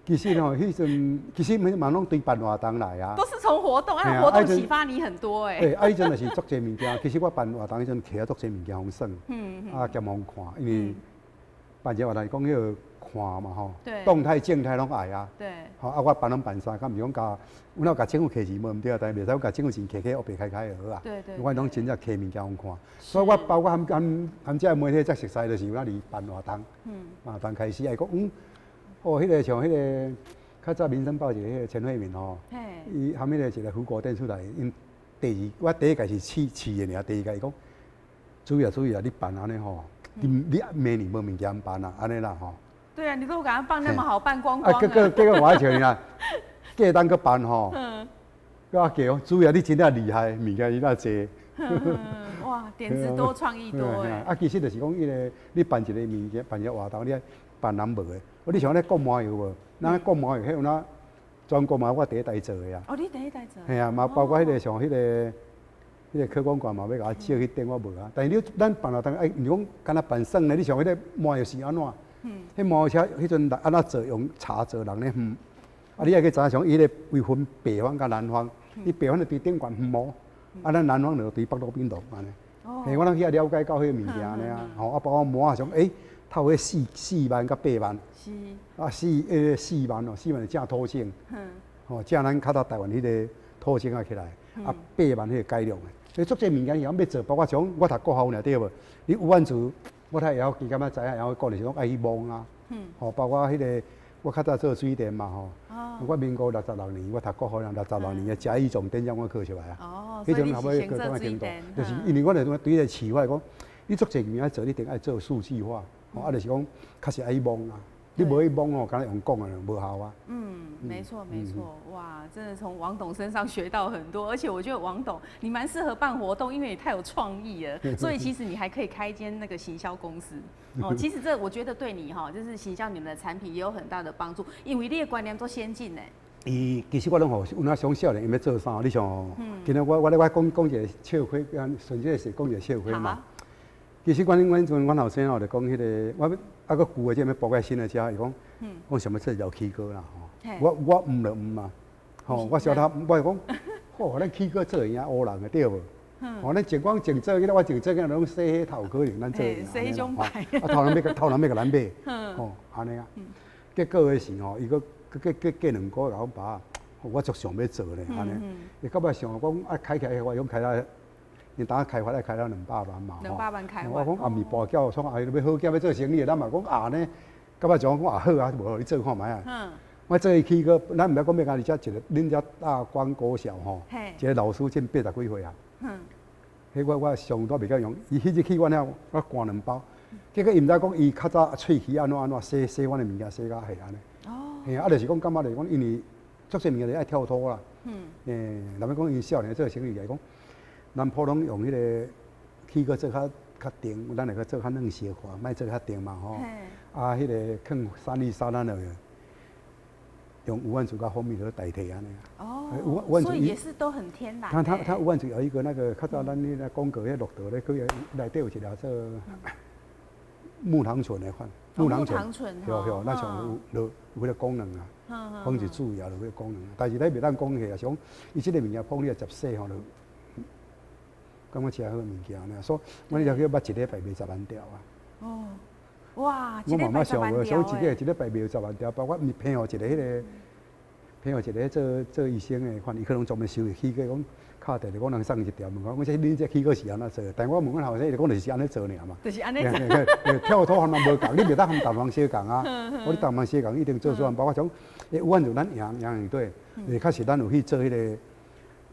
其实吼，迄阵其实嘛拢对办活动来啊。都是从活动，活动启发你很多哎。对，迄阵就是足侪物件。其实我办活动迄阵摕啊足侪物件互耍，啊兼互看，因为办一个活动讲迄个看嘛吼，动态静态拢爱啊。对。好啊，我办拢办啥，敢毋是讲甲，阮要甲政府摕钱无毋对啊，但袂使讲甲政府钱摕去黑白开就好啊。对。我拢真正摕物件互看，所以我包括含遮媒体则熟悉，就是有那里办活动。活动开始爱讲哦，迄个像迄个较早《民生报》一个迄个陈慧敏吼，伊含迄个一个胡国电出来，因我第一届是试的尔，第二届伊讲注意啊，你办安尼吼，你明年无物件办啊，安尼啦吼。对啊，你都给他办那么好，办光光啊！结果我还像你啊，过当个办吼，我叫注意啊，你真正厉害，物件你那济。哇，点子多，创意多哎！啊，其实就是讲，你办一个物件，办一个活动，你办人无的。你像咧割麻油无？咱割麻油迄有哪全割麻我第一代做的啊。哦，你第一代做？系啊，嘛包括迄个像迄个科管馆嘛，要甲我借去电我无啊。但是咱办活动，毋是讲干那办耍咧，你像迄个麻油是安怎？迄麻油车迄阵安怎做？用茶做人咧啊，你也去知影像伊咧会分北方甲南方，你北方就对顶管麻，啊，咱南方就对北路边路安尼。嘿，我当去了解到迄个物件安尼啊，吼，啊，包括麻啊像透迄4万甲8万，是啊4万哦，4万是正土性，吼正咱较早台湾迄个土性啊起来，啊8万迄个改良的，所以足侪物件伊要做，包括像我读国校呢对无？你有案子，我睇会晓加减知影，然后讲就是讲爱去摸啊，吼包括迄个我较早做水电嘛吼，我民国66年我读国校66年的嘉义总电将我考出来啊，哦，所以你是先做水电，就是因为我来对迄个市我来讲，你足侪物件做，你一定爱做数据化。啊，就是讲，确实爱去摸啊！你无去摸哦，敢若用讲的无效啊。没错，哇，真的从王董身上学到很多，而且我觉得王董你蛮适合办活动，因为你太有创意了，所以其实你还可以开一间那个行销公司哦。其实这我觉得对你哈，就是行销你们的产品也有很大的帮助，因为你的观念都先进呢。其实我拢吼，有那上少年伊要做啥？你像，今日我讲一个笑话，顺这个是讲一个笑话嘛。其实阮后生吼就讲迄个，我个旧的这要补个新的车，伊讲什么车叫起哥啦吼。我唔就唔嘛，吼，我小他我讲，吼，咱起哥做会赢乌人的对无？吼，咱前做迄我前做迄拢洗迄头壳用咱做。洗迄种牌。头人要甲咱买，吼，安尼啊。结果的是吼，伊个过2个月甲我爸，我足想要做咧，安尼。伊到尾想讲啊，开起来我用开了。你当开发来开了200万嘛，200万开发。我讲也毋是跋筊，创啊要好囝要做生意，咱嘛讲啊呢，到尾讲好啊，无互你做看卖啊。我做伊去个，咱毋要讲要甲你遮一个，恁遮大关国小吼，一个老师真80几岁啊。迄我上多袂晓用，伊迄日去我遐，我灌2包，结果伊毋知讲伊较早喙齿安怎洗阮的物件洗甲下安尼。嘿啊，就是讲感觉就是讲，因为足侪物件就爱跳脱啦。若要讲伊少年做生意来讲。咱普通用迄个起个做较定，咱来个做较软小化，莫做较定嘛吼。啊，迄个放3粒沙咱就用五万水甲蜂蜜来代替安尼。哦，所以也是都很天然。它五万水有一个那个较早咱咧广告迄乐德咧，佢内底有一条做木糖醇的款。木糖醇，对，咱像有迄个功能啊，防止蛀牙有迄个功能。但是咱袂当讲起来，是讲伊即个物件碰你啊10岁吼就。感觉吃好物件呢，所以我了去捌一礼拜卖10万条啊。哦，哇，我慢慢想无，想一礼拜卖10万条，包括偏互一个迄个，偏互一个做医生的款，伊可能专门收起个讲，敲电话讲人送一条，问我说恁这起个是安怎做？但我问阮后生，伊就讲就是安尼做尔嘛。就是安尼做。跳脱含嘛无共，你袂当含东方西共啊。我你东方西共一定做出来，包括种，有法就咱赢对，确实咱有去做迄个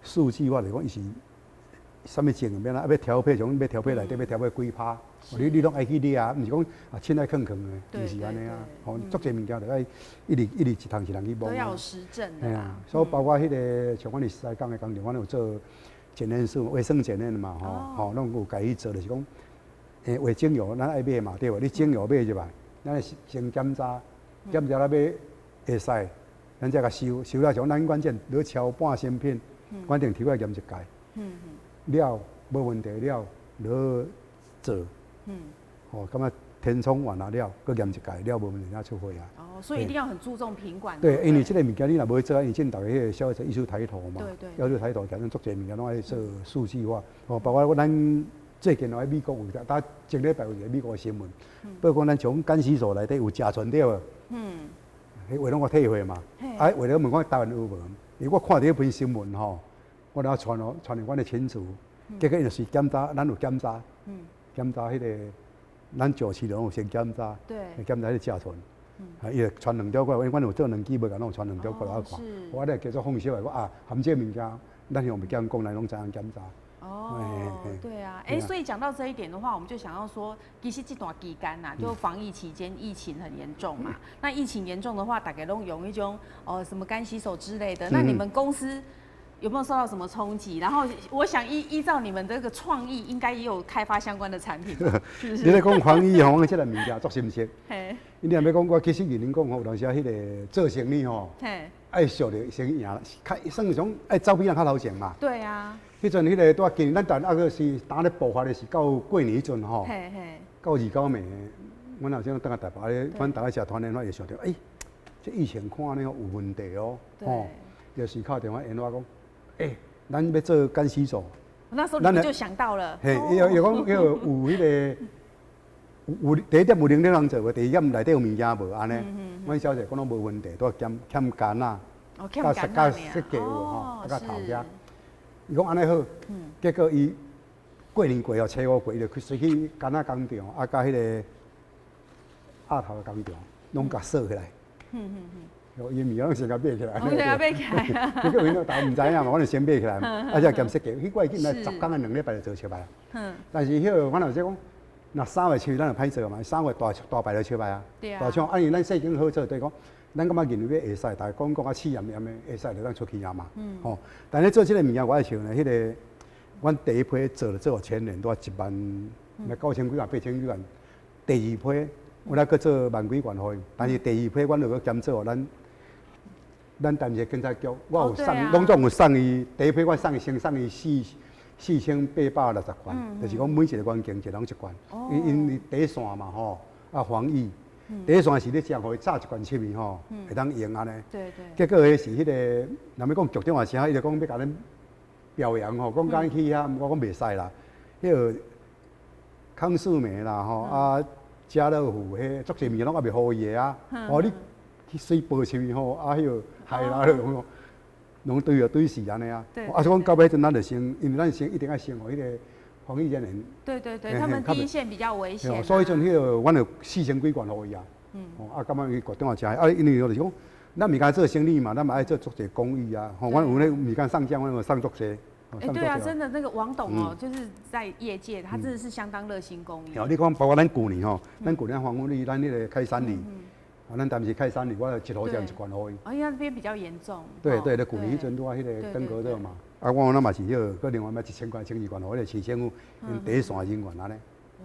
数据，我来讲伊是。什么情面啦？要调配种，要调配内底要调配几趴？你拢爱去掠啊，毋是讲啊凊彩囥的，毋是安尼啊。吼，足侪物件就爱一日一趟去摸。都要有实证的啦。所以包括迄个像阮伫西港的工厂，阮有做检验室、卫生检验的嘛，吼，拢有家己做，就是讲，卫精油咱爱买嘛，对无？你精油买入来，咱先检查，检查了买会使，咱再甲收了像咱关键你敲半芯片，关键抽来验一届。了无问题了，落做，感觉天窗完了，搁验一届了无问题，才出货啊。哦，所以一定要很注重品管。对，因为这个物件你若无做，因为现在迄个消费者意识抬头嘛，对，要求抬头，其实足侪物件拢爱做数据化。包括咱最近喺美国有，打前礼拜有一个美国的新闻，包括咱从干洗所内底有甲醛对无？迄话拢我退货嘛，话了问我台湾有无？因为我看到迄篇新闻吼。我了传给阮的亲属，结果就是检查，咱有检查，检查迄个，咱早期拢有先检查，检查迄个甲醛，伊就传2条过来，因为阮有做2支无，甲拢传2条过来看，我咧叫做放小的，啊，含这物件，咱用物件讲来拢知影检查。对啊，所以讲到这一点的话，我们就想要说，其实这段期间呐，就防疫期间，疫情很严重嘛。那疫情严重的话，大家都用一种什么干洗手之类的，那你们公司？有没有受到什么冲击？然后我想依照你们这个创意，应该也有开发相关的产品，是不是？你咧讲防疫吼，这个物件足新鲜。你若要讲我其实认真讲吼，有当时迄个做生意吼，爱熟着先赢，算种爱走比人较头前嘛。对啊。迄阵迄个拄今年咱个是打咧爆发的是到过年迄阵吼，到2、9暝，阮后生等下台北咧，阮大家社团咧，我会想着，这疫情看呢有问题哦，吼，就是敲电话联络讲。咱要做干洗手，那时候你们就想到了。又讲有迄个有第一点有能力人做无，第二点内底有物件无安尼。阮小姐讲拢无问题，都欠干啊，加设计有吼，加头家。伊讲安尼好，结果伊过年过后初5过，伊就随去干仔工厂，啊甲迄个鸭头的工厂，拢甲锁起来。伊物件先甲买起来，先甲买起来。结果因都毋知影嘛，我就先买起来，啊才兼设计。迄过已经来10天啊2礼拜就做出来啊。但是迄个阮老师讲，若3月7咱就歹做嘛，3月大摆就出来啊。大厂按因咱细经好做，对讲，咱感觉认为会使，但是讲啊试验的会使就咱出去啊嘛。吼，但是做即个物件我爱像呢，迄个阮第一批做1000年都要1万，9000几万、8000几万。第二批我来搁做1万几万块，但是第二批阮就搁兼做咱。咱淡水警察局，我有送，啊拢总有送伊第一批，我先送伊4860罐，就是讲每一个案件一人1罐，因第一线嘛吼，啊防疫，第一线是咧将互伊炸1罐出去吼，会当用安尼。对对。结果迄是迄个，若要讲局长话啥，伊就讲要甲咱表扬吼，讲敢去遐，我讲袂使啦，迄个康世美啦吼，啊家乐福迄足侪物件拢还袂好伊个啊，哦你去水报出去吼，啊迄个害啦拢对死安尼啊。啊，所以讲到尾阵咱就先，因为咱先一定要先互迄个防疫人员。对对对，他们第一线比较危险。所以阵迄个，阮就4000几罐互伊啊。啊，感觉伊局长也诚啊，因为就是讲，咱物件做生意嘛，咱嘛爱做足侪公益啊。吼，阮有咧物件上架，阮有上足侪。对啊，真的那个王董哦，就是在业界，他真的是相当热心公益。你看，包括咱旧年吼，咱旧年防风力，咱迄个开山里。啊，咱当时开山里，我一号这样1罐互伊。因为那边比较严重。对对，咧旧年迄阵拄啊，迄个登革热嘛。啊，我那嘛是迄个，另外买1000罐、1200罐，互迄个市政府因第一线人员安尼。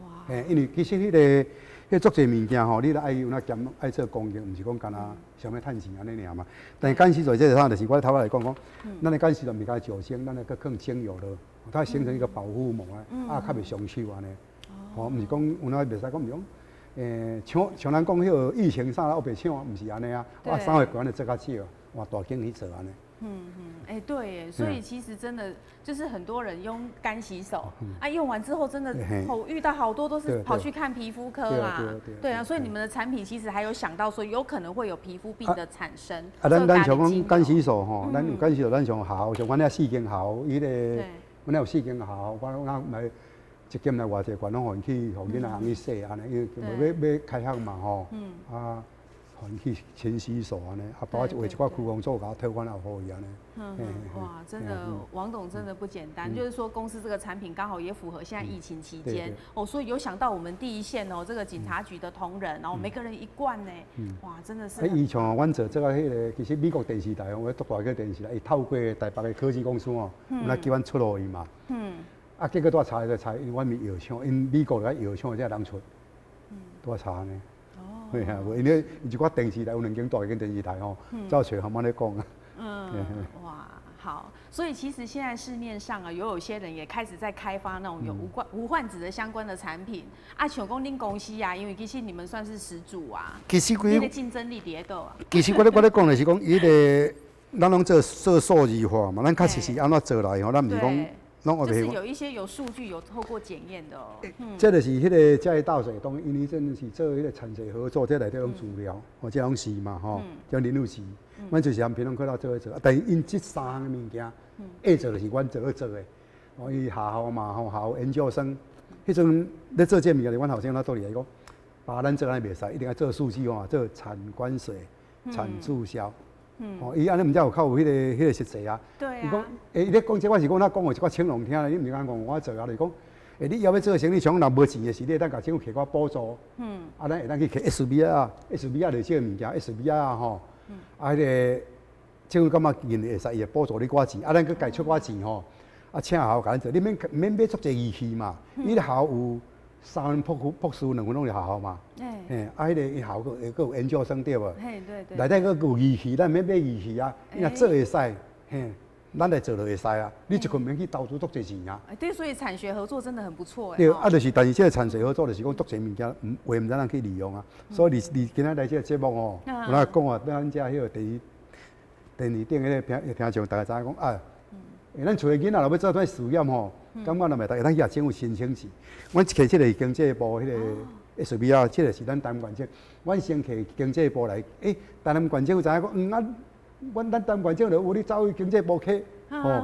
哇！因为其实迄足侪物件吼，你咧爱有那兼爱做公益，毋是讲干那想要趁钱安尼尔嘛。但是干湿水这个啥，就是我头来讲，咱的干湿水毋是讲酒精，咱咧搁更精油了，它形成一个保护膜啊，较袂伤手安尼。哦，毋是讲有那袂使讲，毋是讲。像咱讲迄个疫情啥我袂抢，毋是安尼啊。我3月份就做较少，换大经去做安尼。对耶，所以其实真的就是很多人用干洗手，用完之后真的遇到好多都是跑去看皮肤科啦。对啊，所以你们的产品其实还有想到说有可能会有皮肤病的产生。咱像讲干洗手吼，咱有干洗手，咱上好，像阮遐4间好，伊个阮遐有4间好，我买。一间来偌济罐，拢互因去，互囡仔通去洗安尼，因为要开学嘛吼，啊，互因去勤洗手安尼，啊，包括画一寡区公所甲退款也好伊安尼。哇，真的，王董真的不简单，就是说公司这个产品刚好也符合现在疫情期间哦，所以有想到我们第一线哦，这个警察局的同仁，然后每个人1罐呢，哇，真的是。以像阮做这个迄个，其实美国电视台，我独大个电视台，伊透过台北的科技公司哦，来叫阮出路伊嘛。啊，结果拄查就查，因为阮咪药厂，因美国个药厂才人出，拄查呢。哦。对啊，因为一寡电视台有2间大间电视台吼，照找他们咧讲啊。哇，好，所以其实现在市面上啊，有些人也开始在开发那种有无患子的相关的产品。啊，像讲恁公司啊，因为其实你们算是始祖啊，其实你的竞争力伫倒啊。其实我咧讲的是讲，伊个咱拢做数字化嘛，咱确实是安怎做来吼，咱毋是讲。就是有一些有数据有透过检验的哦。这就是迄个嘉义大水东，因为真是做迄个产水合作，这内底种资料，这种是嘛吼，叫林路是，阮就是含平常课到做做，但是因这3项物件，下做就是阮做的，哦，伊下校嘛吼，下校研究生，迄阵咧做这物件，阮后生那道理来讲，把咱做安尼袂使，一定要做数据化，做产关水、产注销。哦，伊安尼毋才有较有迄个实际啊。对啊。伊讲，伊咧讲这，我是讲，他讲有一寡青龙听咧，你毋是讲我做啊，就是讲，你要做生意，像若无钱的时，你当甲政府摕我补助。啊，咱会当去摕 SBI 就即个物件 SBI 啊吼。啊，迄个政府感觉认会使，伊会补助你寡钱，啊，咱佮家出寡钱吼。啊，请校甲咱做，你免买足侪仪器嘛，你咧校有。3分博士2分拢是学校嘛，啊，迄个校个有研究生对无？对。内底个有仪器，咱免买仪器啊，你若做会使，咱来做就会使啊。你一群免去投资足侪钱啊。对，所以产学合作真的很不错对，啊，就是但是这个产学合作就是讲足侪物件，话毋知咱去利用啊。所以你今仔来这个节目哦，有哪讲啊？咱遮迄个电视顶迄个听众，大家知影讲啊。咱厝个囡仔若要做啥事业吼，感觉若袂会当去政府申请去。阮摕即个经济部迄个 SBI， 即个是咱台湾县，阮先摕经济部来。台湾县政府知影讲，咱台湾县就有你走去经济部去，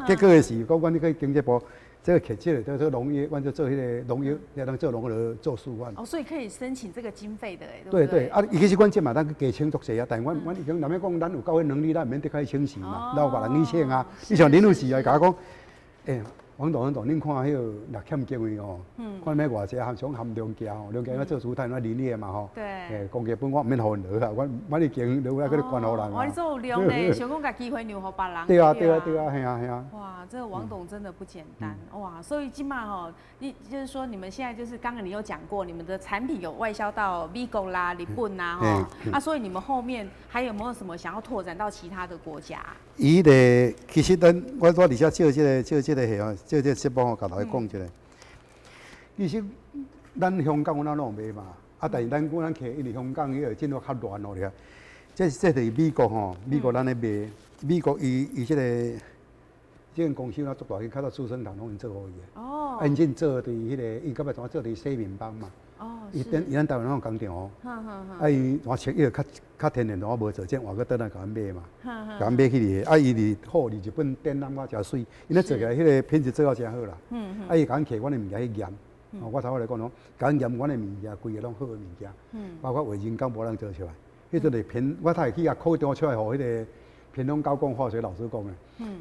结果的是讲，阮你去经济部，这个摕即个叫做农业，阮就做迄个农业，要当做农业做示范。所以可以申请这个经费的对对，其实阮即嘛，咱去加请足济啊，但阮已经，若要讲咱有够能力，咱毋免得开请钱嘛，咱有别人去请啊。你像林女士啊，甲我讲，王董，恁看迄个若欠经费哦，看要偌济含上含量价吼，量价要做主摊，那林业嘛吼，公家本我毋免互因落啊，阮已经落来去管好人啊。我做量咧，想讲甲机会让互别人。对啊，嘿啊。哇，这个王董真的不简单、哇！所以今嘛吼，就是说你们现在就是刚刚你有讲过，你们的产品有外销到美国啦、日本啦哈，所以你们后面还有没有什么想要拓展到其他的国家？伊咧，其实我伫遮借这个戏哦，借这节目吼，甲大家讲一下。其实咱香港阮拢卖嘛，但是咱客因为香港迄个进入较乱咯俩。这就是美国吼，美国咱咧卖，美国伊这个公司啦做大，伊较早资生堂拢因做好伊的。哦。因真做伫迄个，伊甲要怎做伫西面帮嘛。哦。伊咱台湾拢工厂哦。伊我穿伊个较天然，我无做，这换个倒来甲阮买嘛。甲阮买去哩，伊哩好，哩日本展览我诚水，因咧做起来迄个品质做到诚好啦。伊甲阮摕阮的物件去验。我头来讲讲，甲阮验阮的物件，规个拢好的物件。包括卫生巾无人做出来。迄阵是我太去考中出来，互迄个屏东高工化学老师讲的。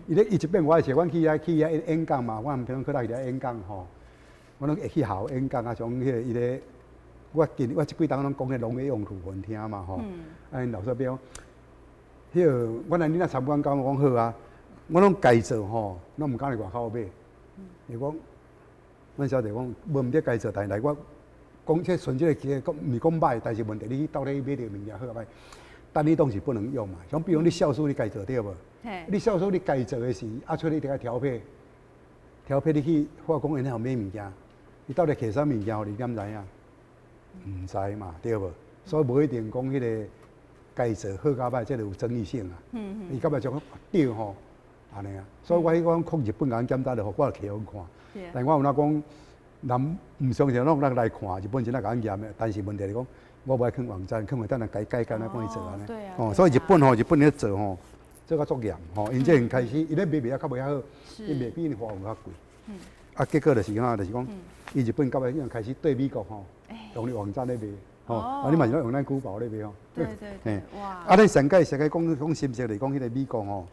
伊一遍我是阮去演讲嘛，我平常去来演讲吼，我拢会去校演讲啊，像迄个伊咧，我即几档拢讲迄农业用途分听嘛吼。老师表，迄个我来你若参观讲好啊，我拢家做吼，拢毋敢来外口买。伊讲，阮小弟讲，无毋得家做，但是来我。讲这纯这个讲毋是讲歹，但是问题你到底买着物件好歹，但你当时不能用嘛。像比如你酵素你家做对无？你酵素你家做的是，出你得个调配你去化工园后买物件，你到底摕啥物件，互你点知影？毋知嘛，对无？所以无一定讲迄个家做好甲歹，这个有争议性啊。伊感觉种对吼，安尼啊。所以我迄讲去日本甲阮检查着，我摕互看。但我有哪讲？人唔相信，拢来看，日本真来甲阮验的。但是问题是讲，我无爱囥网站，囥下等下改干来帮伊做安尼。所以日本咧做吼，做较足严吼。因这开始，伊咧卖较袂好，伊卖比花红较贵。结果就是讲，伊日本到尾开始对美国吼，用咧网站咧卖。你嘛是用咱古堡咧卖吼。对，哇！咱上届讲心实嚟讲，迄个美国吼，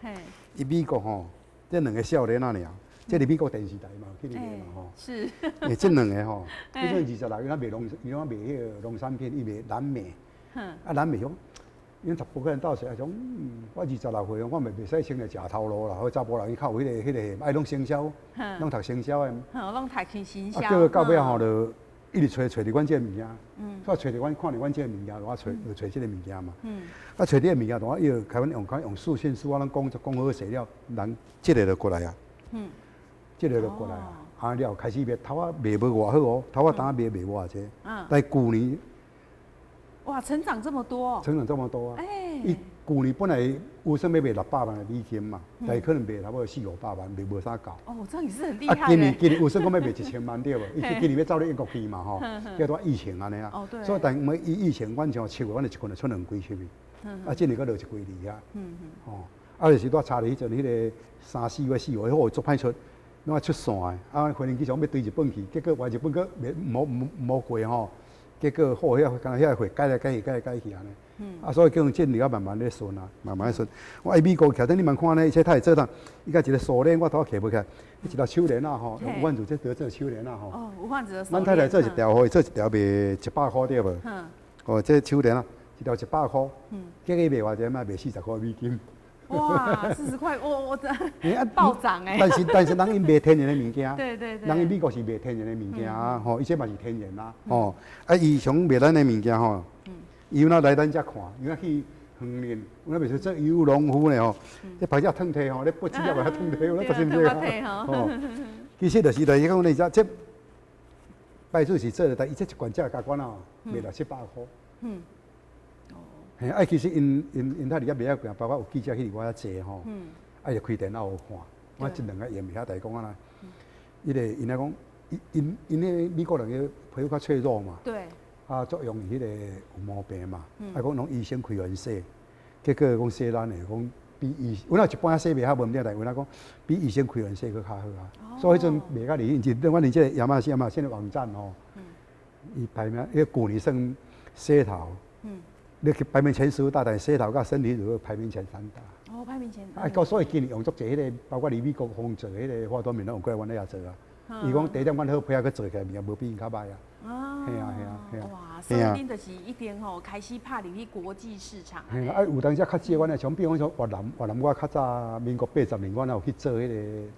伊美国吼，这两个少年啊尔。这是美国电视台嘛，去你卖嘛吼。是。这两个吼，伊种26，伊卖迄个农产品，伊卖蓝莓。蓝莓种，因10个人到时啊种，我26岁，我袂使穿个食头路啦，好查甫人伊靠迄个，爱拢生销，拢读生销的。拢读生销。结果到尾吼，就一直找着阮这个物件。我找着阮看着阮这个物件，我找这个物件嘛。找这个物件，我要开阮用视讯书，我拢讲好势了，人这个就过来啊。这个就过来啊，了开始卖，头仔卖无偌好哦，头仔当卖偌济。但是去年，哇，成长这么多。成长这么多啊！伊去年本来有算要卖600万的美金嘛，但是可能卖差不多400-500万，卖无啥够。哦，这样也是很厉害。今年有算讲要卖1000万对无？伊今年要走咧英国去嘛吼，叫做疫情安尼啊。哦，对。所以但因疫情，阮像7月，阮就一群就出2季出去。今年佫落1季哩啊。就是我查了迄阵迄个3、4月4号，好做歹出。拢爱出线的，飞机上要对日本去，结果话日本佫无过吼，结果好遐货改来改去安尼。所以叫进入啊慢慢咧顺啊，慢慢咧顺。我美国徛顶你慢看咧，而且他会做当，伊甲一个锁链我头徛无起来，一条手链啊吼，有贩子这得做手链啊吼。有贩子的手链。咱太太做一条，互伊做一条卖100块对无？这手链啊，一条100块，结果伊卖偌济嘛？卖40块美金。哇，40块，我暴涨哎！但是人伊卖天然的物件，对，人伊美国是卖天然的物件啊，吼，伊这嘛是天然啦，吼，伊想卖咱的物件吼，伊有哪来咱遮看，有哪去园林，有哪袂说做游农夫呢吼，这拍只烫体吼，你不只要把它烫体，我就是这个吼，其实就是伊讲你这摆出是做的，但伊这一罐价加罐啊，卖了700块。其实因他伫遐卖啊贵，包括有记者去我遐坐吼，就开电脑看，我即2个也袂晓代讲啊啦。因来讲，因咧美国人个皮肤较脆弱嘛，对，作用迄个有毛病嘛，讲拢医生开完洗，结果讲洗咱的讲比医，有哪一般洗袂晓无毋对，但有哪讲比医生开完洗佫较好啊。所以迄阵卖甲离，就阮伫这个亚马逊的网站吼，伊排名迄去年算洗头。你去排名前15大，但洗头甲身体乳排名前3大。排名前3。所以今年用足济迄个，包括伫美国风做迄个化妆品，拢用过来阮咧遐做啊。伊讲第一点，阮好配合去做起来，物件无比因较歹啊。嘿啊嘿啊嘿啊。哇，所以恁就是一定吼开始拍入去国际市场。嘿啊，有当时较少，阮来像比方说越南我较早民国80年，我有去做迄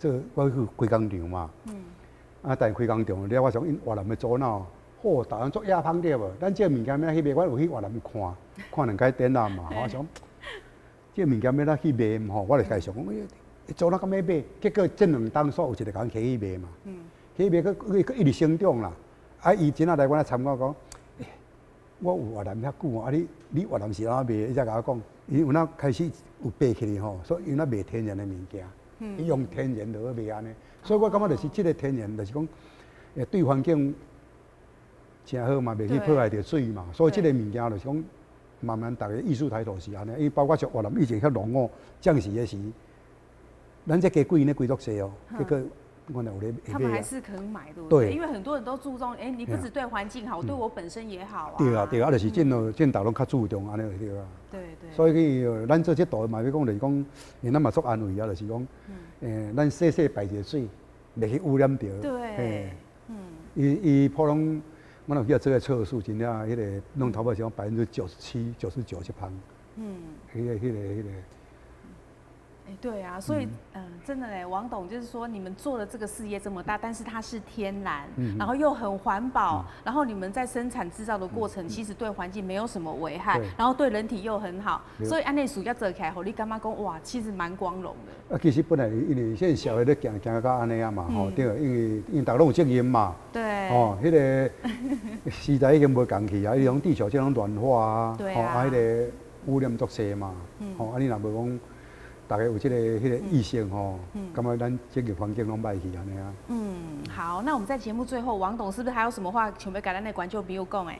个我去开工厂嘛。啊，但开工厂了，我想因越南的左脑，台湾做亚芳对无？咱这物件要去卖，我有去越南看2间展览嘛。我想这物件要咱去卖吼，我就开始想讲，左脑敢要卖？结果这2档所有一个人起去卖嘛。起卖佮一直成长啦。啊，伊真仔来阮来参考讲。我有越南遐久啊，你越南是安怎卖？伊才甲我讲，伊有哪开始有爬起来吼，所以伊那卖天然的物件，伊用天然落去卖安尼。所以我感觉就是即个天然，就是讲，对环境真好嘛，袂去破坏着水嘛。所以即个物件就是讲，慢慢大家意识抬头是安尼。因为包括像越南以前遐农哦，降时的时，咱这鸡贵呢贵足济哦，结果。他们还是肯买，对不对？因为很多人都注重，你不只对环境好，对我本身也好啊。对啊，对啊，就是见大拢较注重安尼对啊。对对。所以咱做这道嘛，要讲就是讲，咱嘛足安慰啊，就是讲，咱细排一个水，袂去污染着。对。伊普通，我有去做个测试，真正迄个弄头发是讲97%、99%这旁。迄个。对啊，所以真的嘞，王董就是说，你们做的这个事业这么大，但是它是天然，然后又很环保，然后你们在生产制造的过程，其实对环境没有什么危害，然后对人体又很好，所以安内属要做起来，你感觉讲哇，其实蛮光荣的。其实本来因为现在社会咧行到安尼啊嘛，吼，对，因为大家拢有责任嘛，对，迄个时代已经无共去啊，伊种地球这种暖化啊，迄个污染足济嘛，啊你若无讲。大家有这个意识吼，感觉咱这个环境拢歹去安尼啊。好，那我们在节目最后，王董是不是还有什么话想要跟咱的观众朋友讲诶？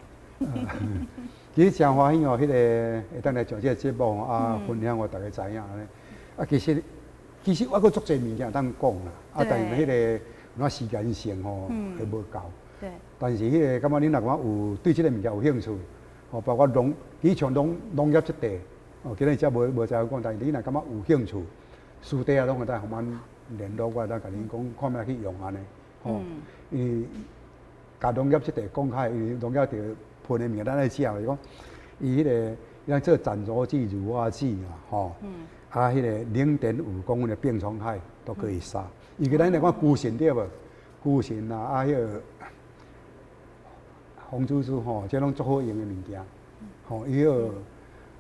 其实真欢喜哦，迄个会当来上这个节目啊，分享我大家知影安尼。啊，其实我阁足侪物件当讲啦，啊，但是迄个那时间性吼会无够。对。但是迄个感觉恁若讲有对这个物件有兴趣，吼，包括其实像农业这块。今日才无在讲，但是你若感觉有兴趣，私底下拢会当互阮联络我，咱甲恁讲看卖去用安尼，吼。因为甲农业即块讲开，因为农业着喷的物件，咱爱食，就是讲伊迄个咱做湛竹子、乳化剂嘛，吼。啊，迄个0.5公分的病虫害都可以杀。伊个咱来讲菇荇对无？菇荇啊，迄个红珠珠吼，这拢足好用的物件，吼，伊个。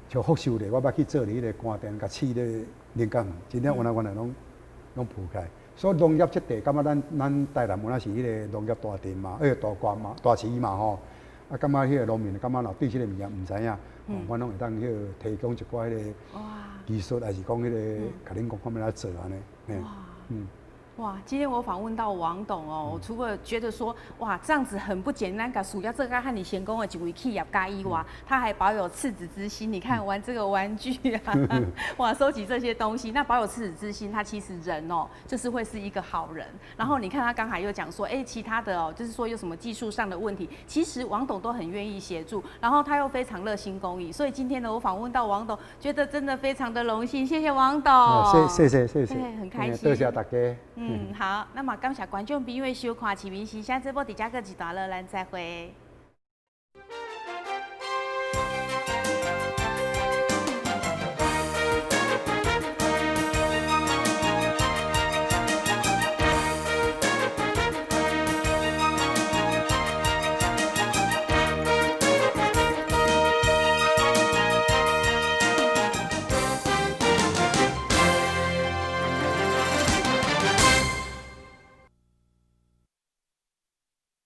像福寿咧，我捌去做迄个寒店，甲饲咧人工，真正原来拢铺开。所以农业这块，感觉咱台南原来是迄个农业大镇嘛，大县嘛，大市嘛吼。啊，感觉迄个农民，感觉若对这个物件唔知影，我拢会当迄个提供一寡迄个技术，还是讲迄个，甲恁讲看要来做安尼。哇，今天我访问到王董哦，我除了觉得说哇这样子很不简单，把暑假这个和你贤公的几位企业加以哇，他还保有赤子之心。你看玩这个玩具啊，哇，收集这些东西，那保有赤子之心，他其实人哦，就是会是一个好人。然后你看他刚才又讲说，其他的哦，就是说有什么技术上的问题，其实王董都很愿意协助，然后他又非常热心公益，所以今天呢，我访问到王董，觉得真的非常的荣幸，谢谢王董，谢谢，很开心，多谢大家。好，那么感谢观众朋友收看《市民时下》这波底加个几段了，咱再会。